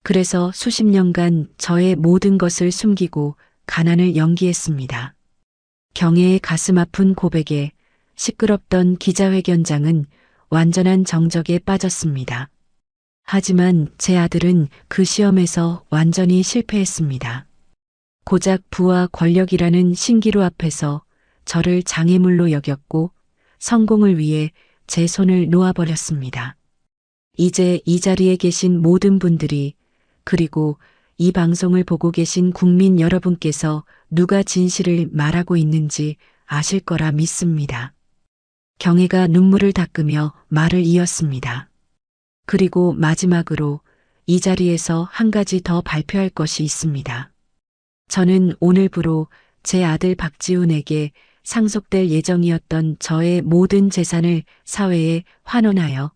그래서 수십 년간 저의 모든 것을 숨기고 가난을 연기했습니다. 경애의 가슴 아픈 고백에 시끄럽던 기자회견장은 완전한 정적에 빠졌습니다. 하지만 제 아들은 그 시험에서 완전히 실패했습니다. 고작 부와 권력이라는 신기루 앞에서 저를 장애물로 여겼고 성공을 위해 제 손을 놓아버렸습니다. 이제 이 자리에 계신 모든 분들이 그리고 이 방송을 보고 계신 국민 여러분께서 누가 진실을 말하고 있는지 아실 거라 믿습니다. 경애가 눈물을 닦으며 말을 이었습니다. 그리고 마지막으로 이 자리에서 한 가지 더 발표할 것이 있습니다. 저는 오늘부로 제 아들 박지훈에게 상속될 예정이었던 저의 모든 재산을 사회에 환원하여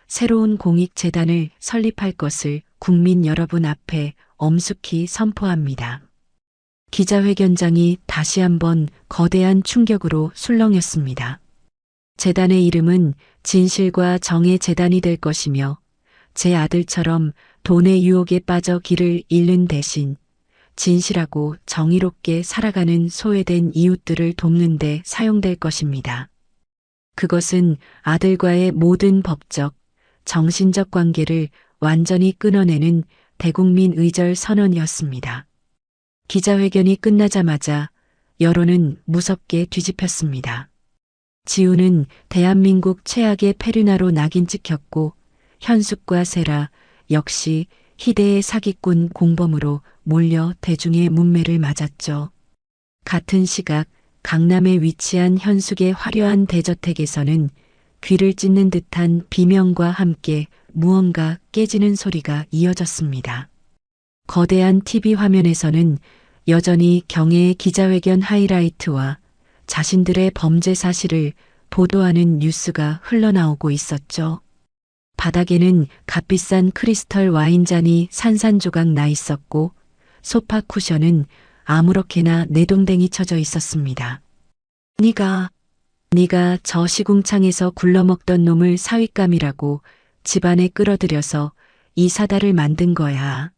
새로운 공익재단을 설립할 것을 국민 여러분 앞에 엄숙히 선포합니다. 기자회견장이 다시 한번 거대한 충격으로 술렁였습니다. 재단의 이름은 진실과 정의 재단이 될 것이며 제 아들처럼 돈의 유혹에 빠져 길을 잃는 대신 진실하고 정의롭게 살아가는 소외된 이웃들을 돕는 데 사용될 것입니다. 그것은 아들과의 모든 법적, 정신적 관계를 완전히 끊어내는 대국민 의절 선언이었습니다. 기자회견이 끝나자마자 여론은 무섭게 뒤집혔습니다. 지우는 대한민국 최악의 페르나로 낙인 찍혔고 현숙과 세라 역시 희대의 사기꾼 공범으로 몰려 대중의 문매를 맞았죠. 같은 시각 강남에 위치한 현숙의 화려한 대저택에서는 귀를 찢는 듯한 비명과 함께 무언가 깨지는 소리가 이어졌습니다. 거대한 TV 화면에서는 여전히 경애의 기자회견 하이라이트와 자신들의 범죄 사실을 보도하는 뉴스가 흘러나오고 있었죠. 바닥에는 값비싼 크리스털 와인잔이 산산조각 나 있었고 소파 쿠션은 아무렇게나 내동댕이 쳐져 있었습니다. 네가 저 시궁창에서 굴러먹던 놈을 사윗감이라고 집안에 끌어들여서 이 사달을 만든 거야.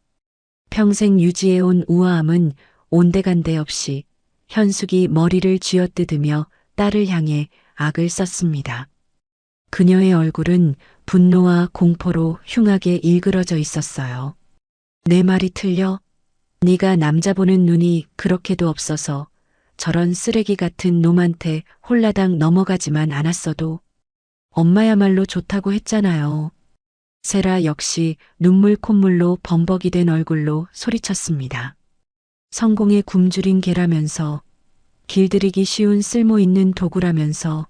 평생 유지해온 우아함은 온데간데 없이 현숙이 머리를 쥐어뜯으며 딸을 향해 악을 썼습니다. 그녀의 얼굴은 분노와 공포로 흉하게 일그러져 있었어요. 내 말이 틀려? 네가 남자 보는 눈이 그렇게도 없어서 저런 쓰레기 같은 놈한테 홀라당 넘어가지만 않았어도 엄마야말로 좋다고 했잖아요. 세라 역시 눈물 콧물로 범벅이 된 얼굴로 소리쳤습니다. 성공의 굶주린 개라면서 길들이기 쉬운 쓸모 있는 도구라면서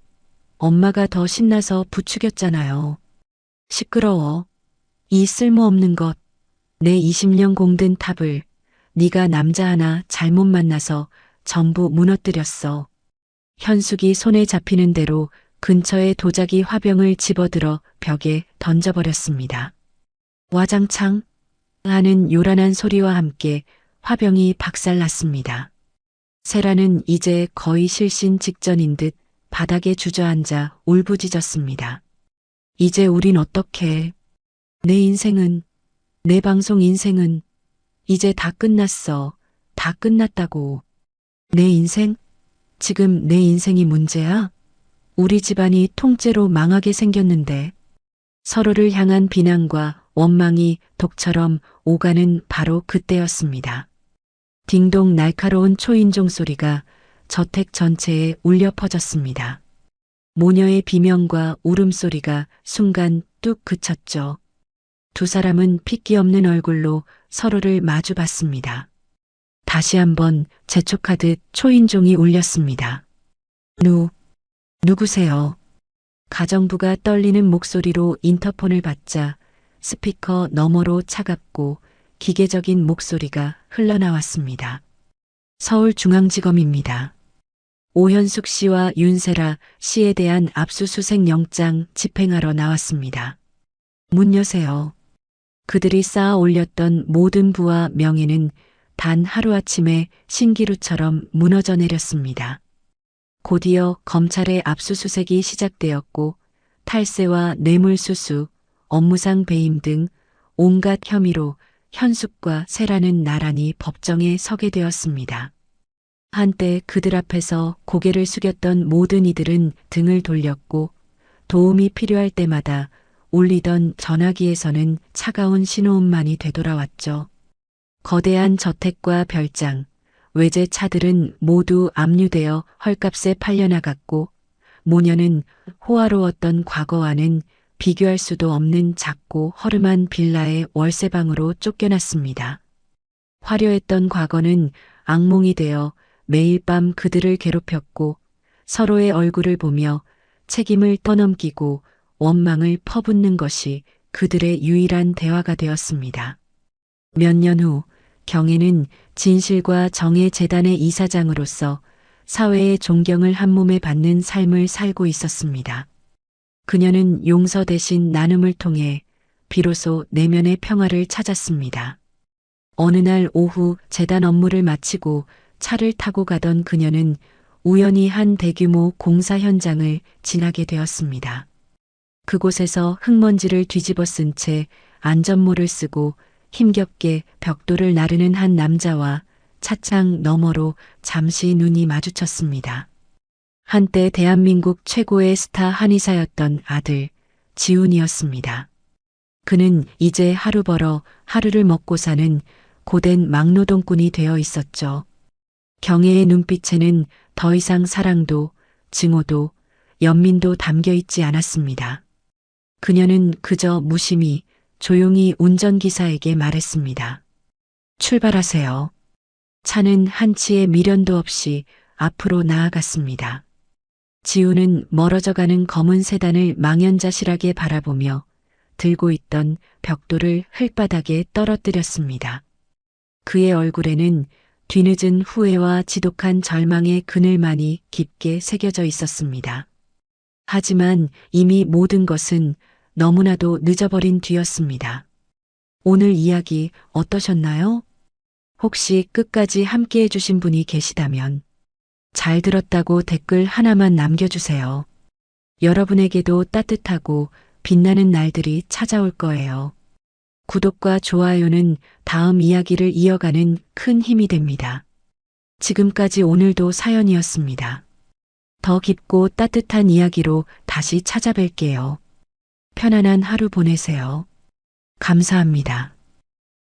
엄마가 더 신나서 부추겼잖아요. 시끄러워. 이 쓸모없는 것. 내 20년 공든 탑을 네가 남자 하나 잘못 만나서 전부 무너뜨렸어. 현숙이 손에 잡히는 대로 근처의 도자기 화병을 집어들어 벽에 던져버렸습니다. 와장창 하는 요란한 소리와 함께 화병이 박살났습니다. 세라는 이제 거의 실신 직전인 듯 바닥에 주저앉아 울부짖었습니다. 이제 우린 어떡해. 내 인생은, 내 방송 인생은 이제 다 끝났어. 다 끝났다고. 내 인생? 지금 내 인생이 문제야? 우리 집안이 통째로 망하게 생겼는데. 서로를 향한 비난과 원망이 독처럼 오가는 바로 그때였습니다. 딩동 날카로운 초인종 소리가 저택 전체에 울려 퍼졌습니다. 모녀의 비명과 울음소리가 순간 뚝 그쳤죠. 두 사람은 핏기 없는 얼굴로 서로를 마주 봤습니다. 다시 한번 재촉하듯 초인종이 울렸습니다. 누구세요? 가정부가 떨리는 목소리로 인터폰을 받자 스피커 너머로 차갑고 기계적인 목소리가 흘러나왔습니다. 서울중앙지검입니다. 오현숙 씨와 윤세라 씨에 대한 압수수색 영장 집행하러 나왔습니다. 문 여세요. 그들이 쌓아 올렸던 모든 부와 명예는 단 하루아침에 신기루처럼 무너져 내렸습니다. 곧이어 검찰의 압수수색이 시작되었고 탈세와 뇌물수수, 업무상 배임 등 온갖 혐의로 현숙과 세라는 나란히 법정에 서게 되었습니다. 한때 그들 앞에서 고개를 숙였던 모든 이들은 등을 돌렸고 도움이 필요할 때마다 울리던 전화기에서는 차가운 신호음만이 되돌아왔죠. 거대한 저택과 별장, 외제 차들은 모두 압류되어 헐값에 팔려나갔고 모녀는 호화로웠던 과거와는 비교할 수도 없는 작고 허름한 빌라의 월세방으로 쫓겨났습니다. 화려했던 과거는 악몽이 되어 매일 밤 그들을 괴롭혔고 서로의 얼굴을 보며 책임을 떠넘기고 원망을 퍼붓는 것이 그들의 유일한 대화가 되었습니다. 몇 년 후 경애는 진실과 정의 재단의 이사장으로서 사회의 존경을 한몸에 받는 삶을 살고 있었습니다. 그녀는 용서 대신 나눔을 통해 비로소 내면의 평화를 찾았습니다. 어느 날 오후 재단 업무를 마치고 차를 타고 가던 그녀는 우연히 한 대규모 공사 현장을 지나게 되었습니다. 그곳에서 흙먼지를 뒤집어 쓴 채 안전모를 쓰고 힘겹게 벽돌을 나르는 한 남자와 차창 너머로 잠시 눈이 마주쳤습니다. 한때 대한민국 최고의 스타 한의사였던 아들, 지훈이었습니다. 그는 이제 하루 벌어 하루를 먹고 사는 고된 막노동꾼이 되어 있었죠. 경애의 눈빛에는 더 이상 사랑도, 증오도, 연민도 담겨 있지 않았습니다. 그녀는 그저 무심히 조용히 운전기사에게 말했습니다. 출발하세요. 차는 한치의 미련도 없이 앞으로 나아갔습니다. 지우는 멀어져가는 검은 세단을 망연자실하게 바라보며 들고 있던 벽돌을 흙바닥에 떨어뜨렸습니다. 그의 얼굴에는 뒤늦은 후회와 지독한 절망의 그늘만이 깊게 새겨져 있었습니다. 하지만 이미 모든 것은 너무나도 늦어버린 뒤였습니다. 오늘 이야기 어떠셨나요? 혹시 끝까지 함께 해주신 분이 계시다면 잘 들었다고 댓글 하나만 남겨주세요. 여러분에게도 따뜻하고 빛나는 날들이 찾아올 거예요. 구독과 좋아요는 다음 이야기를 이어가는 큰 힘이 됩니다. 지금까지 오늘도 사연이었습니다. 더 깊고 따뜻한 이야기로 다시 찾아뵐게요. 편안한 하루 보내세요. 감사합니다.